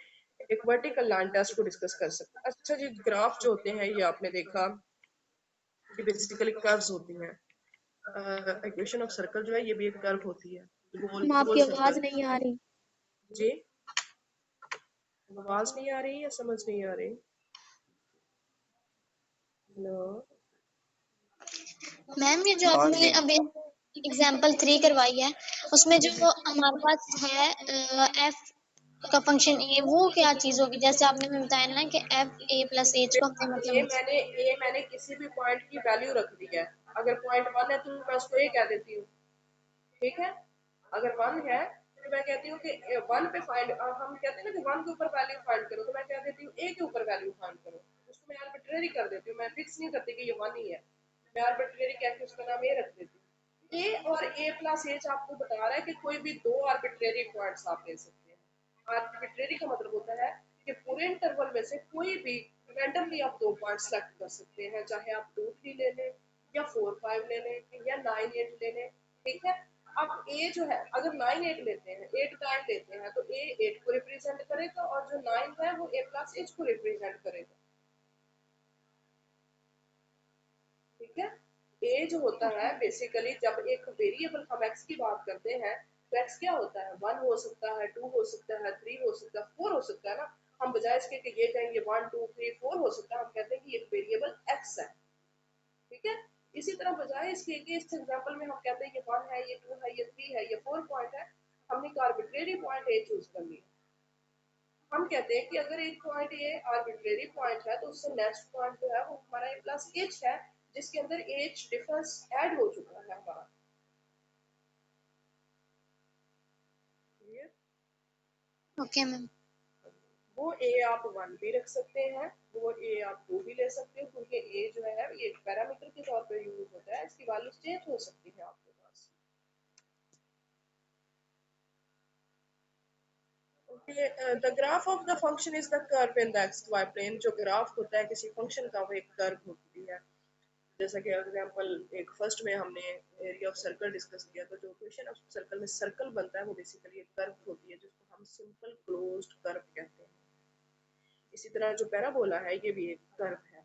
एक वर्टिकल लाइन टेस्ट को डिस्कस कर सकते हैं। अच्छा जी, ग्राफ जो होते हैं ये आपने देखा कि बेसिकली कर्व्स होती हैं। इक्वेशन ऑफ सर्कल जो है ये भी एक कर्व होती है, गोल गोल आपकी आवाज सर्कल। नहीं आ रही। जी, आवाज नहीं आ रही या समझ नहीं आ रही? हेलो मैम ये जो आ आपने रही है। अभी एग्जाम्पल 3 करवाई है उसमें जो हमारे पास है एफ का फंक्शन ए, वो क्या चीज होगी? जैसे आपने हमें बताया ना कि एफ ए प्लस एच को हमने मतलब ये मैंने किसी भी पॉइंट की वैल्यू रख दी है। अगर पॉइंट 1 है तो मैं उसको ए कह देती हूँ। ठीक है, अगर 1 है तो मैं कहती हूँ कि 1 पे फाइंड, हम कहते हैं ना कि 1 के ऊपर वैल्यू फाइंड करो, तो मैं कह देती हूँ ए के ऊपर वैल्यू फाइंड करो। उसको मैं आर्बिट्रेरी कर देती हूँ, मैं फिक्स नहीं करती कि ये 1 ही है, मैं आर्बिट्रेरी कह के उसका नाम ए रख देती हूँ। ए और ए प्लस एच आपको बता रहा है कि कोई भी दो आर्बिट्रेरी पॉइंट्स आप ले सकते हैं। आर्बिट्रेरी का मतलब होता है कि पूरे इंटरवल में से कोई भी रैंडमली आप दो पॉइंट सेलेक्ट कर सकते हैं, चाहे आप 2 3 ले लें या 4 5 ले लें या 9 8 ले लें। ठीक है, अब ए जो है अगर 9 8 लेते हैं, 8 9 लेते हैं, तो ए 8 को रिप्रेजेंट करेगा और जो 9 है वो ए प्लस एच को रिप्रेजेंट करेगा। ठीक है, ए जो होता है बेसिकली जब एक वेरिएबल हम एक्स की बात करते हैं तो एक्स क्या होता है, 1 हो सकता है, 2 हो सकता है, 3 हो सकता है, 4 हो सकता है ना। हम बजाय इसके कि ये कहेंगे 1 2 3 4 हो सकता है, हम कहते हैं कि एक वेरिएबल एक्स है। ठीक है, इसी तरह बजाय इसके कि इस एग्जांपल में हम कहते हैं ये 1 है, ये 2 है, ये 3 है, ये 4 पॉइंट है, हमने एक आर्बिट्रेरी पॉइंट ए चूज कर लिया। हम कहते हैं कि अगर एक पॉइंट ये आर्बिट्रेरी पॉइंट है तो उससे नेक्स्ट पॉइंट जो है वो हमारा ए प्लस एच है, जिसके अंदर एच डिफरेंस ऐड हो चुका है हमारा। Okay ma'am. वो ए आप 1 भी रख सकते हैं, वो ए आप 2 भी ले सकते हो, क्योंकि ए जो है ये एक पैरामीटर के तौर पर यूज होता है, इसकी वैल्यू चेंज हो सकती है आपके पास। Okay, the graph of the function is the curve in the X Y plane. जो ग्राफ होता है किसी फंक्शन का वो एक कर्व होती है। जैसा कि एग्जांपल एक फर्स्ट में हमने एरिया ऑफ सर्कल डिस्कस किया, तो जो इक्वेशन ऑफ सर्कल में सर्कल बनता है वो बेसिकली एक कर्व होती है, जिसको हम सिंपल क्लोज्ड कर्व कहते हैं। इसी तरह जो पैराबोला है ये भी एक कर्व है।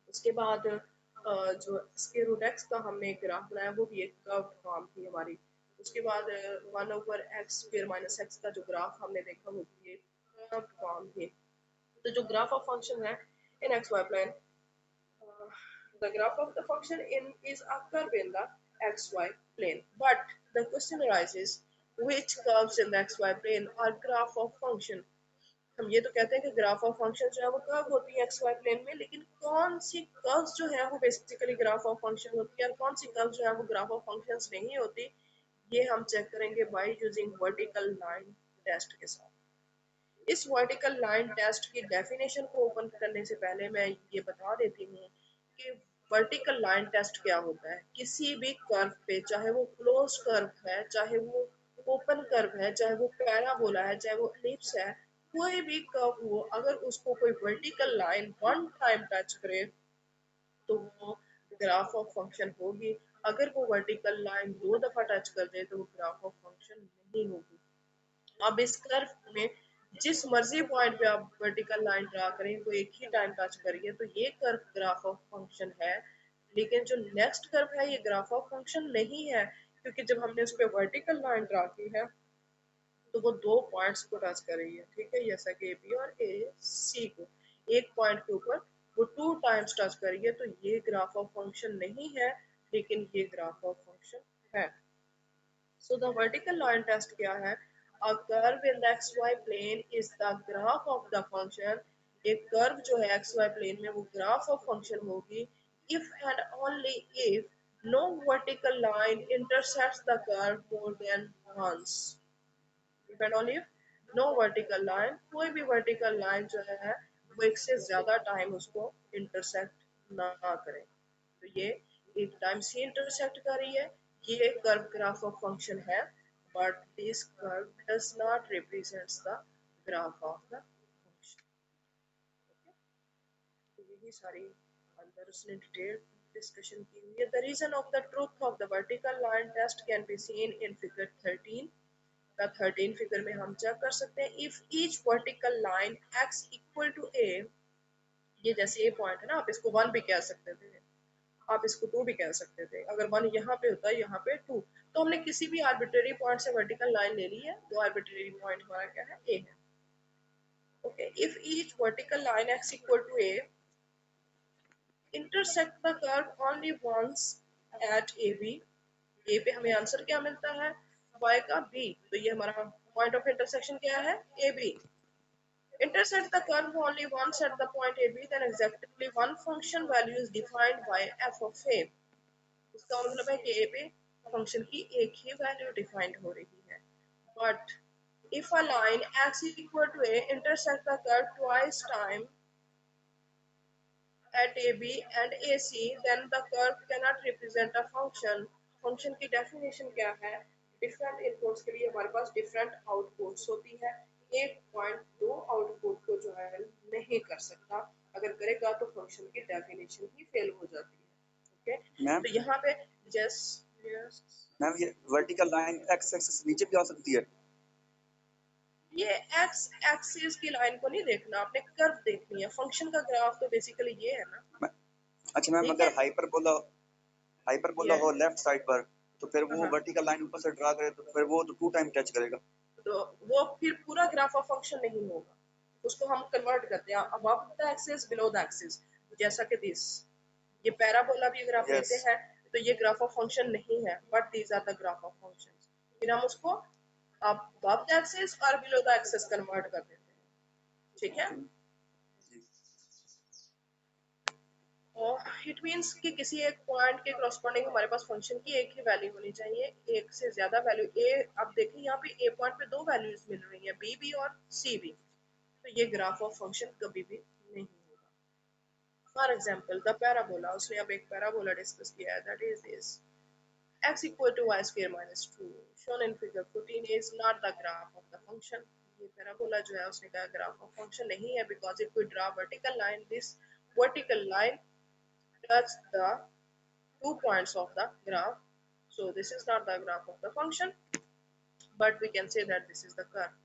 उसके बाद जो स्क्वायर रूट एक्स का हमने एक ग्राफ बनाया वो भी एक कर्व फॉर्म थी हमारी। उसके बाद 1/x स्क्वायर माइनस एक्स का जो ग्राफ हमने देखा वो भी एक कर्व फॉर्म थी। तो जो ग्राफ ऑफ फंक्शन है in X Y plane, the graph of the function in is a curve in the xy plane, but the question arises which curves in the xy plane are graph of function। हम ये तो कहते हैं कि graph of function जो है वो curve होती है एक्स वाई प्लेन में, लेकिन कौन सी कर्व्स जो है वो बेसिकली ग्राफ ऑफ फंक्शन होती है और कौन सी कर्व्स जो है वो ग्राफ ऑफ फंक्शंस नहीं होती, ये हम चेक करेंगे by using vertical line test के साथ। इस वर्टिकल लाइन टेस्ट की डेफिनेशन को ओपन करने से पहले मैं ये बता देती हूँ कि वर्टिकल लाइन टेस्ट क्या होता है। किसी भी कर्व पे, चाहे वो क्लोज कर्व है, चाहे वो ओपन कर्व है, चाहे वो पैराबोला है, चाहे वो एलिप्स है, कोई भी कर्व हो, अगर उसको कोई vertical line one time touch करे तो वो ग्राफ ऑफ फंक्शन होगी। अगर वो वर्टिकल लाइन 2 दफा टच कर दे तो वो ग्राफ ऑफ फंक्शन नहीं होगी। अब इस कर्व में जिस मर्जी पॉइंट पे आप वर्टिकल लाइन ड्रा करें, वो एक ही टाइम टच करिए तो ये कर्व ग्राफ ऑफ फंक्शन है। लेकिन जो नेक्स्ट कर्व है ये ग्राफ ऑफ फंक्शन नहीं है, क्योंकि जब हमने उस पर वर्टिकल लाइन ड्रा की है तो वो 2 पॉइंट्स को टच कर रही है, ठीक है, जैसा कि बी और ए सी को एक पॉइंट के ऊपर वो 2 टाइम्स टच कर रही है, तो ये ग्राफ ऑफ फंक्शन नहीं है, लेकिन ये ग्राफ ऑफ फंक्शन है। So the vertical line test क्या है? A curve in the xy plane is the graph of the function। एक कर्व जो है xy plane में वो ग्राफ ऑफ फंक्शन होगी if and only if no vertical line intersects the curve more than once। If and only if no vertical line, कोई भी vertical line जो है वो एक से ज्यादा टाइम उसको इंटरसेक्ट ना करे। तो ये एक टाइम से इंटरसेक्ट कर रही है, ये कर्व ग्राफ ऑफ फंक्शन है, but this curve does not represents the graph of the function. तो यही सारी अंदर उसने डिटेल डिस्कशन की हुई है। The reason of the truth of the vertical line test can be seen in figure 13। The 13 figure में हम चेक कर सकते हैं if each vertical line x equal to a, ये जैसे a पॉइंट है ना, आप इसको 1 भी कह सकते थे, आप इसको 2 भी कह सकते थे। अगर 1 यहाँ पे होता है, यहाँ पे 2, तो हमने किसी भी आर्बिट्रेरी पॉइंट से वर्टिकल लाइन ले ली है। वो आर्बिट्रेरी पॉइंट हमारा क्या है? ए है। Okay, if each vertical line x equal to a intersect the curve only once at AB। A पे हमें आंसर क्या मिलता है? y का b, तो ये हमारा पॉइंट ऑफ इंटरसेक्शन क्या है? AB। Intersect the curve only once at the point AB, then exactly one function value is defined by f of a। इसका मतलब है कि a पे फंक्शन की एक ही वैल्यू डिफाइंड हो रही है। But if a line x equal to a intersect the curve twice time at AB and AC, then the curve cannot represent a function। Function की डेफिनेशन क्या है? डिफरेंट इनपुट्स के लिए हमारे पास डिफरेंट आउटपुट्स होती है। एक पॉइंट 2 आउटपुट को जो है नहीं कर सकता, अगर करेगा तो फंक्शन की डेफिनेशन ही फेल हो जाती है। ओके, तो यहाँ पे यस मैम ये वर्टिकल लाइन एक्स एक्सिस नीचे भी आ सकती है। ये एक्स एक्सिस की लाइन को नहीं देखना, आपने कर्व देखनी है। फंक्शन का ग्राफ तो बेसिकली ये है ना। अच्छा मैम, अगर हाइपरबोला हो लेफ्ट साइड पर, तो फिर वो वर्टिकल लाइन ऊपर से ड्रा करे तो फिर वो तो 2 टाइम टच करेगा, तो वो फिर पूरा ग्राफ ऑफ फंक्शन नहीं होगा, उसको हम कन्वर्ट करते हैं above the axis below the axis, जैसा कि दिस ये पैराबोला भी अगर आप Yes. लेते हैं तो ये ग्राफ ऑफ फंक्शन नहीं है, but these are the graph of functions. फिर हम उसको अबव द एक्सिस और बिलो द एक्सिस कन्वर्ट कर देते हैं, ठीक है। इट मींस कि किसी एक पॉइंट के करस्पॉन्डिंग हमारे पास फंक्शन की एक ही वैल्यू होनी चाहिए, एक से ज्यादा वैल्यू। ए आप देखें यहाँ पे ए पॉइंट पे दो वैल्यूज मिल रही हैं, बी भी और सी भी, तो ये ग्राफ ऑफ फंक्शन कभी भी नहीं होगा। फॉर एग्जाम्पल द पैराबोला, उसने अब एक पैराबोला डिस्कस किया है, that is this x equal to y square minus 2 shown in figure 14 is not the graph of the function। ये पैराबोला जो है उसने कहा ग्राफ ऑफ फंक्शन नहीं है, because if we draw vertical line, this vertical line touch the 2 points of the graph, so this is not the graph of the function, but we can say that this is the curve।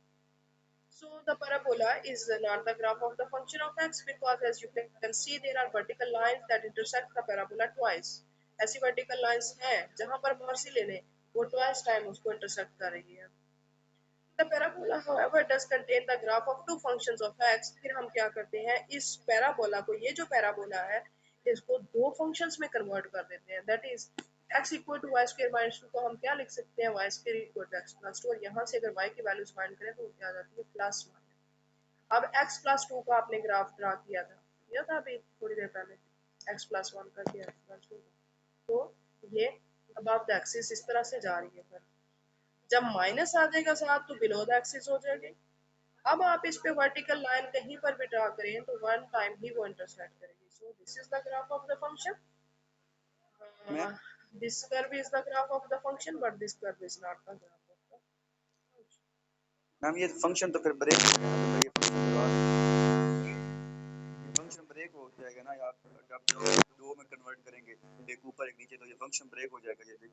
So the parabola is not the graph of the function of x, because as you can see there are vertical lines that intersect the parabola twice। ऐसी vertical lines हैं जहां पर मर्जी ले वो twice time उसको intersect कर रही है। The parabola however does contain the graph of two functions of x। फिर हम क्या करते हैं, इस पैराबोला को, ये जो पैराबोला है इसको दो फंक्शंस में कन्वर्ट कर देते हैं, that is x equal to y square minus 2 को हम क्या लिख सकते हैं, y square equal to x plus 2, और यहाँ से अगर y की वैल्यूज फाइंड करें तो क्या आ जाती है प्लस 1। अब x प्लस 2 का आपने ग्राफ ड्रा किया था अभी थोड़ी देर पहले, x प्लस 1 का किया प्लस 2, तो ये अबव द एक्सिस इस तरह से जा रही है। फिर जब माइनस आ जाएगा साथ तो बिलो द एक्सिस हो जाएगी। अब आप इस पे वर्टिकल लाइन कहीं पर भी ड्रा करें तो वन टाइम ही वो इंटरसेक्ट करेगी। So this is the graph of the function, this curve is the graph of the function, but this curve is not the graph of the function. Ma'am ये function तो फिर break हो जाएगा, ये function break हो जाएगा ना यार, जब दो में कन्वर्ट करेंगे, एक ऊपर एक नीचे, तो ये फंक्शन ब्रेक हो जाएगा। ये देख,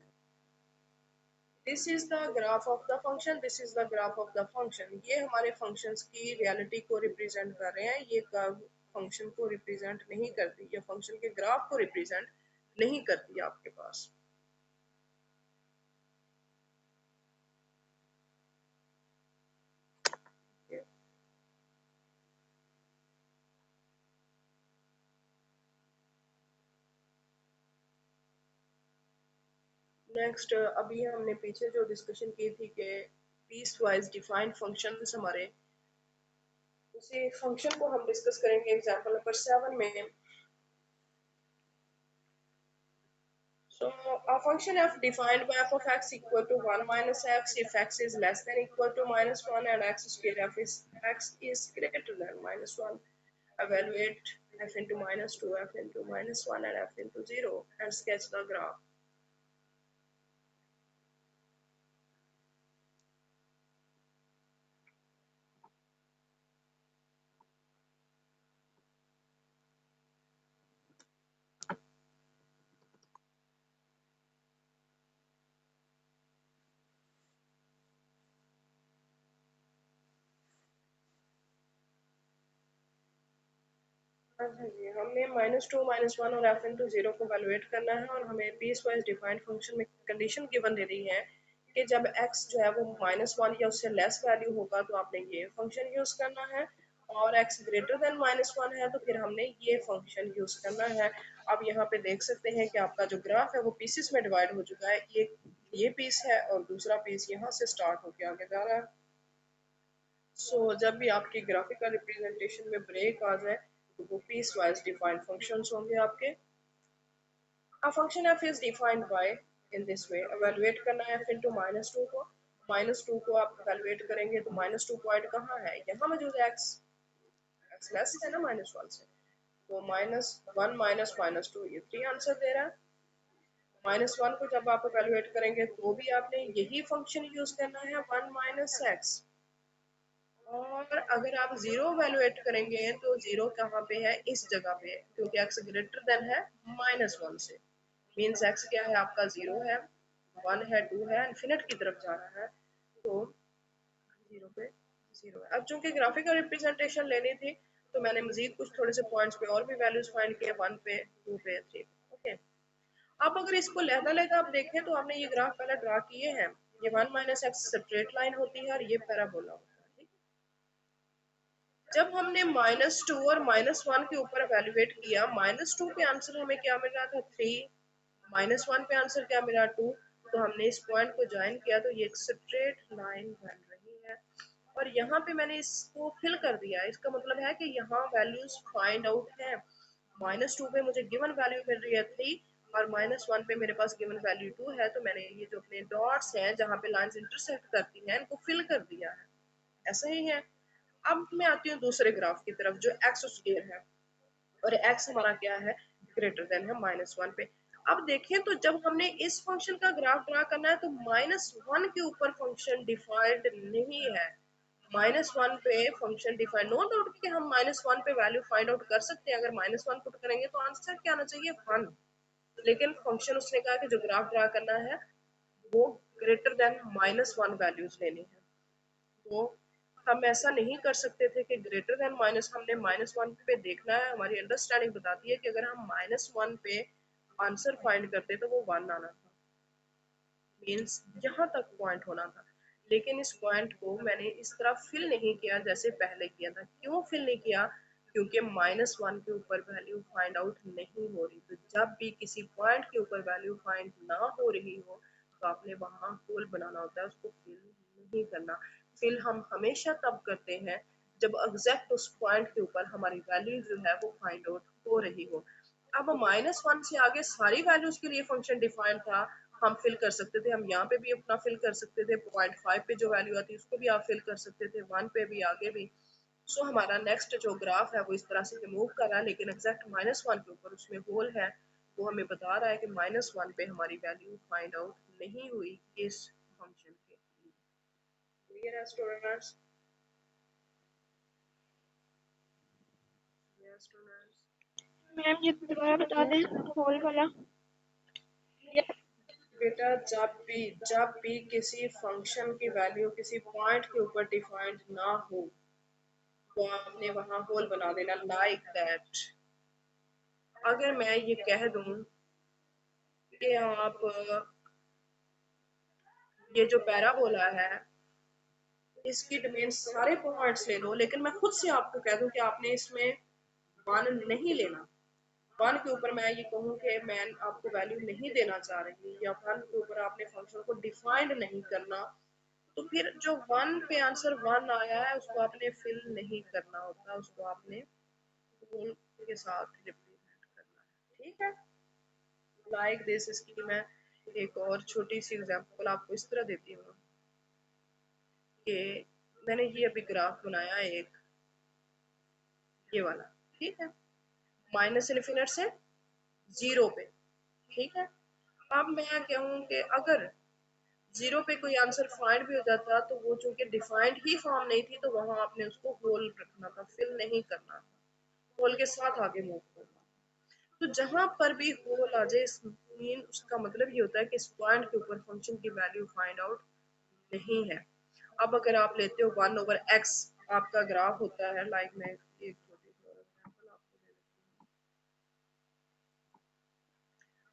this is the graph of the function, this is the graph of the function. ये हमारे फंक्शंस की रियलिटी को रिप्रेजेंट कर रहे हैं, ये कर्व फंक्शन को रिप्रेजेंट नहीं करती, ये फंक्शन के ग्राफ को रिप्रेजेंट नहीं करती आपके पास। नेक्स्ट, अभी हमने पीछे जो डिस्कशन की थी कि पीस वाइज डिफाइंड फंक्शंस हमारे, उसी फंक्शन को हम डिस्कस करेंगे एग्जांपल नंबर 7 में। So a function f defined by f of x equal to 1 minus x if x is less than equal to minus 1 and x square f is x is greater than minus 1। Evaluate f into minus 2, f into minus 1 and f into 0 and sketch the graph। अच्छा जी, हमने -2 -1 और f into 0 को valuate करना है, और हमें piece wise defined function में condition given दे रही है कि जब x जो है वो -1 या उससे लेस वैल्यू होगा तो आपने ये फंक्शन यूज करना है, और x ग्रेटर देन -1 है तो फिर हमने ये फंक्शन यूज करना है। अब यहाँ पे देख सकते हैं कि आपका जो ग्राफ है वो पीसेस में डिवाइड हो चुका है, ये पीस है और दूसरा पीस यहाँ से स्टार्ट होके आगे जा रहा है। सो जब भी आपकी ग्राफिकल रिप्रेजेंटेशन में ब्रेक आ जाए तो वो पीस वाइज डिफाइंड फंक्शंस होंगे आपके। A function f is defined by in this way, evaluate करना है f into -2 को, -2 को आप evaluate करेंगे तो -2 पॉइंट कहाँ है, यहाँ मौजूद है x लेस है ना -1 से, तो -1 -2 ये 3 आंसर दे रहा है। -1 को जब आप evaluate करेंगे तो भी आपने यही फंक्शन यूज करना है 1 - x, और अगर आप 0 वैल्यूएट करेंगे तो 0 कहाँ पे है, इस जगह पे, क्योंकि x ग्रेटर देन है -1 से, मींस x क्या है आपका 0 है, 1 है, 2 है, इन्फिनिट की तरफ जा रहा है, तो 0 पे 0 है। अब चूंकि ग्राफिकल रिप्रेजेंटेशन लेनी थी तो मैंने मजीद कुछ थोड़े से पॉइंट्स पे और भी वैल्यूज फाइंड किए, 1 पे, 2 पे, 3 पे। ओके, आप अगर इसको लहदा आप देखें तो आपने ये ग्राफ पहले ड्रा किए हैं, ये 1 - x स्ट्रेट लाइन होती है और ये पैराबोला होता है, ठीक है। जब हमने -2 और -1 के ऊपर एवेल्युएट किया, -2 पे आंसर हमें क्या मिल रहा था 3, -1 पे आंसर क्या मिला 2, तो हमने इस पॉइंट को ज्वाइन किया तो ये एक स्ट्रेट लाइन बन रही है। और यहाँ पे मैंने इसको फिल कर दिया, इसका मतलब है कि यहाँ वैल्यूज फाइंड आउट है। -2 पे मुझे गिवन वैल्यू मिल रही है 3 और -1 पे मेरे पास गिवन वैल्यू 2 है, तो मैंने ये जो अपने डॉट्स हैं जहाँ पे लाइंस इंटरसेक्ट करती हैं इनको फिल कर दिया है। ऐसा ही है। अब मैं आती हूँ दूसरे ग्राफ की तरफ जो एक्स स्क्वायर है और एक्स हमारा क्या है, ग्रेटर देन है -1 पे। अब देखें तो जब हमने इस फंक्शन का ग्राफ ड्रा करना है तो -1 के ऊपर फंक्शन डिफाइंड नहीं है। -1 पे फंक्शन डिफाइंड, नो डाउट कि हम -1 पे वैल्यू फाइंड आउट कर सकते हैं। अगर -1 पुट करेंगे तो आंसर क्या आना चाहिए 1, लेकिन फंक्शन उसने कहा कि जो ग्राफ ड्रा करना है वो ग्रेटर देन -1 वैल्यूज लेनी है। तो हम ऐसा नहीं कर सकते थे कि ग्रेटर देन माइनस, हमने -1 पे देखना है। हमारी अंडरस्टैंडिंग बताती है कि अगर हम -1 पे आंसर फाइंड करते तो वो 1 आना था, मींस यहाँ तक पॉइंट होना था। लेकिन इस पॉइंट को मैंने इस तरह फिल नहीं किया जैसे पहले किया था। क्यों फिल नहीं किया? क्योंकि -1 के ऊपर वैल्यू फाइंड आउट नहीं हो रही। तो जब भी किसी पॉइंट के ऊपर वैल्यू फाइंड ना हो रही हो तो आपने वहां होल बनाना होता है, उसको फिल नहीं करना। फिल हम हमेशा तब करते हैं जब एग्जैक्ट उस पॉइंट के ऊपर हमारी वैल्यू जो है वो फाइंड आउट हो रही हो। अब -1 से आगे सारी वैल्यूज के लिए फंक्शन डिफाइंड था, हम फिल कर सकते थे। हम यहाँ पे भी अपना फिल कर सकते थे, 0.5 पे जो वैल्यू आती है उसको भी आप फिल कर सकते थे, 1 पे भी, आगे भी। सो हमारा नेक्स्ट जो ग्राफ है वो इस तरह से मूव कर रहा है, लेकिन एग्जैक्ट -1 के ऊपर उसमें होल है। वो हमें बता रहा है कि -1 पे हमारी वैल्यू फाइंड आउट नहीं हुई इस फंक्शन के लिए। क्लियर है स्टूडेंट्स? Yes students. मैम ये दोबारा बता दें होल वाला। बेटा जब भी किसी फंक्शन की वैल्यू किसी पॉइंट के ऊपर डिफाइंड ना हो तो आपने वहां होल बना देना, लाइक दैट। अगर मैं ये कह दूं कि आप ये जो पैराबोला है इसकी डोमेन सारे पॉइंट्स ले लो, लेकिन मैं खुद से आपको कह दूं कि आपने इसमें 1 नहीं लेना। 1 के ऊपर मैं ये कहूँ कि मैं आपको वैल्यू नहीं देना चाह रही, या 1 के ऊपर आपने फंक्शन को डिफाइंड नहीं करना, तो फिर जो 1 पे आंसर 1 आया है उसको आपने फिल नहीं करना होता, उसको आपने होल के साथ रिप्रेजेंट करना है। ठीक है, लाइक दिस। इसकी मैं एक और छोटी सी एग्जांपल आपको इस तरह देती हूँ कि मैंने ये अभी ग्राफ बनाया एक, ये वाला, ठीक है, -∞ से 0 पे। ठीक है, अब मैं कहूँ कि अगर 0 पे कोई आंसर फाइंड भी हो जाता तो वो चूंकि डिफाइंड ही फॉर्म नहीं थी तो वहां आपने उसको होल रखना था, फिल नहीं करना था, होल के साथ आगे मूव करना। तो जहां पर भी होल आ जाए मीन उसका मतलब ये होता है कि इस पॉइंट के ऊपर फंक्शन की वैल्यू फाइंड आउट नहीं है। अब अगर आप लेते हो 1/x आपका ग्राफ होता है, लाइक मैं एक छोटी सी और एग्जांपल आपको दे देती हूँ।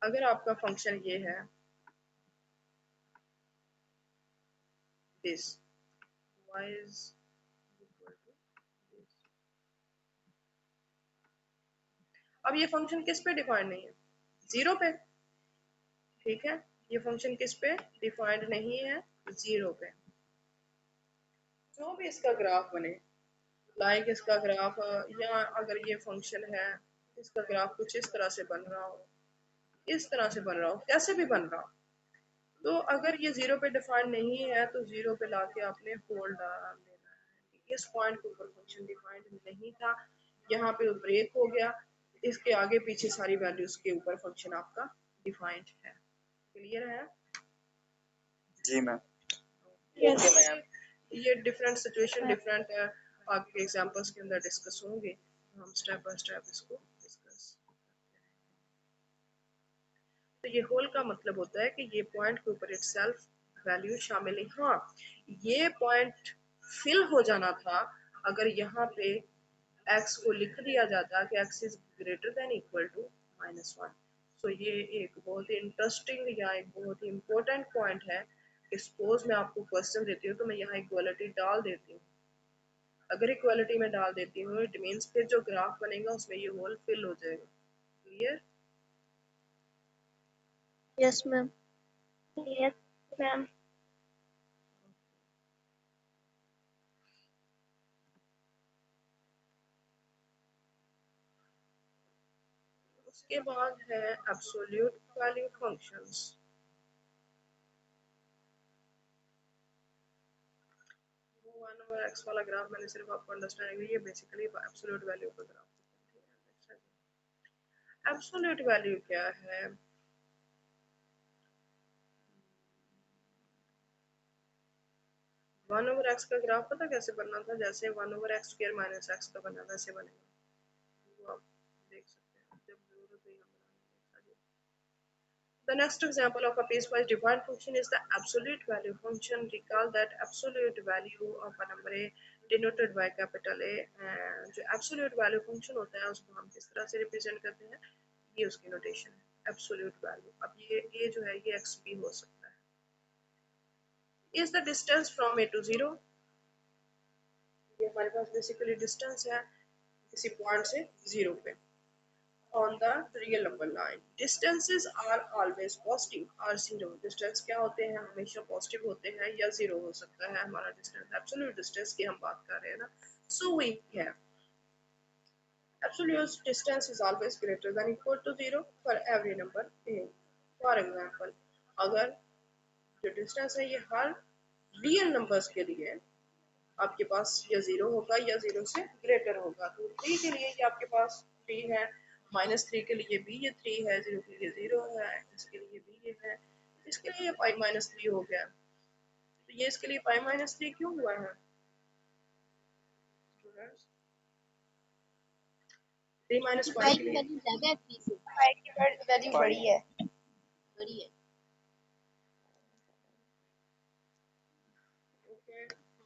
अगर आपका फंक्शन ये है this y is equal to this, अब ये फंक्शन किस पे डिफाइंड नहीं है? 0 पे। ठीक है, ये फंक्शन किस पे डिफाइंड नहीं है? 0 पे। जो भी इसका ग्राफ बने, लाइक इसका ग्राफ, या अगर ये फंक्शन है इसका ग्राफ कुछ इस तरह से बन रहा हो, इस तरह से बन रहा हो, कैसे भी बन रहा हो, तो अगर ये 0 पे डिफाइंड नहीं है तो 0 पे लाके आपने होल डाल देना है। इस पॉइंट के ऊपर फंक्शन डिफाइंड नहीं था, यहाँ पे ब्रेक हो गया, इसके आगे पीछे सारी वैल्यूज के ऊपर फंक्शन आपका डिफाइंड है। क्लियर है? जी मैम। Okay ma'am. ये डिफरेंट सिचुएशन डिफरेंट है, आपके एग्जांपल्स के अंदर डिस्कस होंगे, हम स्टेप बाय स्टेप इसको डिस्कस। तो ये होल का मतलब होता है कि ये पॉइंट के ऊपर इटसेल्फ वैल्यू शामिल है। हाँ, ये पॉइंट फिल हो जाना था अगर यहाँ पे x को लिख दिया जाता कि x is greater than equal to -1। सो ये एक बहुत ही इंटरेस्टिंग या एक बहुत ही इम्पोर्टेंट पॉइंट है कि सपोज मैं आपको क्वेश्चन देती हूँ तो मैं यहाँ इक्वलिटी डाल देती हूँ, अगर इक्वालिटी में डाल देती हूँ इट मीन्स फिर जो ग्राफ बनेगा उसमें ये होल फिल हो जाएगा। Clear? Yes ma'am. Yes ma'am. उसके बाद है absolute value functions. One over x वाला ग्राफ मैंने सिर्फ आपको अंडरस्टैंड किया, ये बेसिकली एब्सोल्यूट वैल्यू का ग्राफ है। एब्सोल्यूट वैल्यू क्या है? वन ओवर एक्स का ग्राफ पता कैसे बनना था? जैसे one over x square minus x का बना वैसे बनेगा, वो आप देख सकते हैं जब जरूरत हुई हम बनाएंगे। The next example of a piecewise defined function is the absolute value function. Recall that absolute value of a number a denoted by capital A. जो absolute value function होता है उसको हम किस तरह से represent करते हैं, ये उसकी notation है absolute value। अब ये जो है ये x भी हो सकता है। Is the distance from a to 0? ये हमारे पास basically distance है किसी पॉइंट से 0 पे। On the real number line, distances are always positive or zero. Distance क्या होते हैं? हमेशा positive होते हैं या zero हो सकता है हमारा distance। Absolute distance की हम बात कर रहे हैं ना। So we have absolute distance is always greater than equal to 0 for every number a. For example, अगर जो distance है ये हर real numbers के लिए आपके पास या 0 होगा या 0 से ग्रेटर होगा। तो 3 के लिए ये आपके पास 3 है, -3 के लिए भी ये 3 है, 0 के लिए 0 है, इसके लिए भी ये है, इसके लिए पाई -3 हो गया। तो ये इसके लिए पाई -3 क्यों हुआ है? 3 माइनस पाई के लिए वैल्यू ज्यादा है 3 से। पाई की वैल्यू बड़ी है। बड़ी है।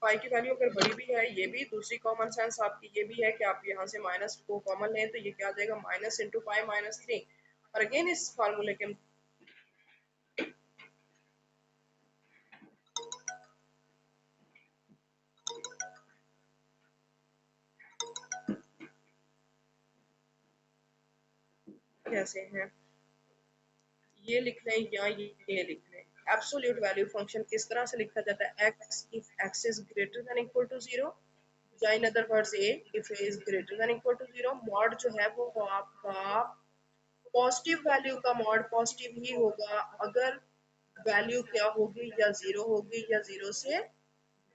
पाई की वैल्यू अगर बड़ी भी है, ये भी दूसरी कॉमन सेंस आपकी ये भी है कि आप यहाँ से माइनस को कॉमन लें तो ये क्या आ जाएगा माइनस इंटू पाई -3। और अगेन इस फार्मूले के कैसे हैं ये लिख लें या ये लिख लें। एब्सोल्यूट वैल्यू फंक्शन किस तरह से लिखा जाता है? x if x is greater than equal to 0 या in other words a if a is greater than equal to 0। Mod जो है वो आपका पॉजिटिव वैल्यू का मॉड पॉजिटिव ही होगा अगर वैल्यू क्या होगी या 0 होगी या 0 से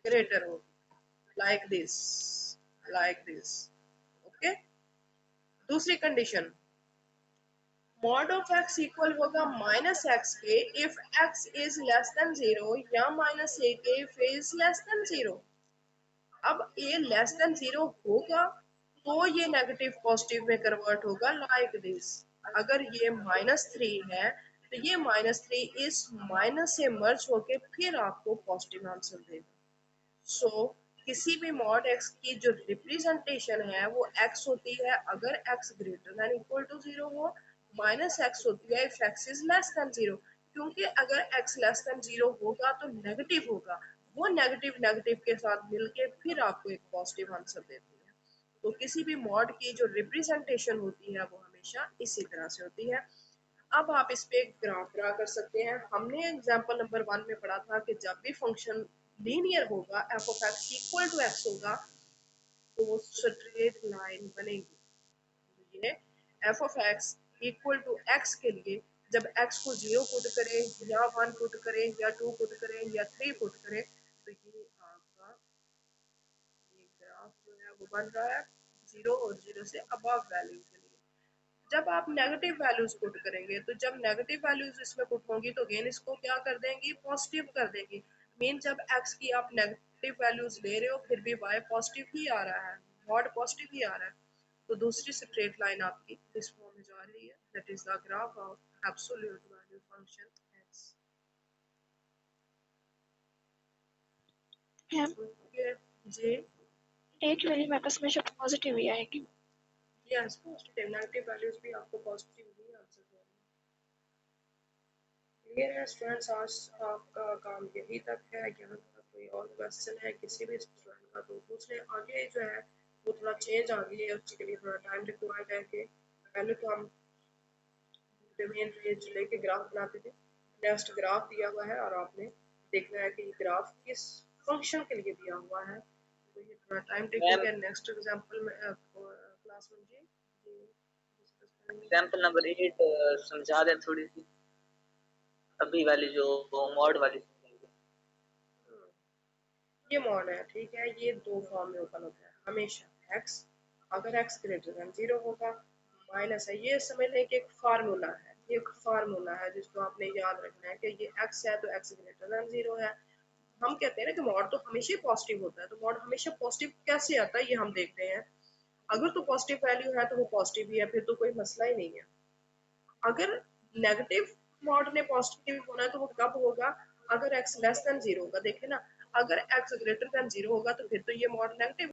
ग्रेटर होगी। Like this okay. दूसरी condition mod of x equal होगा -x के if x is less than 0 या -a के if a is less than 0। अब a लेस देन 0 होगा तो ये नेगेटिव पॉजिटिव में कन्वर्ट होगा लाइक दिस। अगर ये -3 है तो ये -3 इस माइनस से मर्ज होके फिर आपको पॉजिटिव आंसर देगा। सो किसी भी मॉड x की जो रिप्रेजेंटेशन है वो x होती है अगर x greater than equal to 0 हो, -x होती है if x is less than 0। क्योंकि अगर x लेस देन 0 होगा तो नेगेटिव होगा, वो नेगेटिव के साथ मिलके फिर आपको एक पॉजिटिव आंसर देती है। तो किसी भी मॉड की जो रिप्रेजेंटेशन होती है वो हमेशा इसी तरह से होती है। अब आप इस पे ग्राफ ड्रा कर सकते हैं। हमने एग्जांपल नंबर 1 में पढ़ा था कि जब भी फंक्शन लीनियर होगा f of x equal to x होगा तो वो स्ट्रेट लाइन बनेगी। ये f of x equal to x के लिए जब x को 0 पुट करें या 1 पुट करें या 2 पुट करें या 3 पुट करें तो ये आपका ये ग्राफ जो है वो बन रहा है 0 और 0 से अबव वैल्यू के लिए। जब आप नेगेटिव वैल्यूज पुट करेंगे तो जब नेगेटिव वैल्यूज इसमें पुट होंगी तो अगेन इसको क्या कर देंगी पॉजिटिव कर देंगी। मीन जब x की आप नेगेटिव वैल्यूज ले रहे हो फिर भी y पॉजिटिव ही आ रहा है, मॉड पॉजिटिव ही आ रहा है। तो दूसरी स्ट्रेट लाइन आपकी इस फॉर्म में जा रही है that is the graph of absolute value function x। Okay जी। एट वाली मेरे पास हमेशा पॉजिटिव ही आएगी। यस पॉजिटिव नेगेटिव वैल्यूज भी आपको पॉजिटिव ही आंसर देंगे। क्लियर है स्टूडेंट्स? आज आपका काम यही तक है, यहाँ तक कोई और क्वेश्चन है किसी भी स्टूडेंट का तो पूछ ले। आगे जो है वो थोड़ा चेंज आ गई है, उसके लिए थोड़ा टाइम रिक्वायर्ड है कि पहले तो हम डोमेन रेंज लेके ग्राफ बनाते थे, नेक्स्ट ग्राफ दिया हुआ है और आपने देखना है कि ये ग्राफ किस फंक्शन के लिए दिया हुआ है, तो ये थोड़ा टाइम टेकिंग है। नेक्स्ट एग्जांपल में क्लास में जी एग्जांपल नंबर 8 समझा दें थोड़ी सी, अभी वाली जो मॉड वाली। ये मॉड है, ठीक है। ये दो फॉर्म में ओपन होता है हमेशा। x अगर x ग्रेटर देन 0 होगा, माइनस है, ये समझ लें कि एक फार्मूला है, ये एक फार्मूला है जिसको आपने याद रखना है कि ये x है तो x ग्रेटर देन 0 है। हम कहते हैं ना कि मॉड तो हमेशा पॉजिटिव होता है, तो मॉड हमेशा पॉजिटिव कैसे आता है ये हम देखते हैं। अगर तो पॉजिटिव वैल्यू है तो वो पॉजिटिव ही है, फिर तो कोई मसला ही नहीं है। अगर नेगेटिव मॉड ने पॉजिटिव होना है तो वो कब होगा, अगर x लेस देन 0 होगा। देखें ना, अगर x ग्रेटर देन 0 होगा तो फिर तो ये मॉड नेगेटिव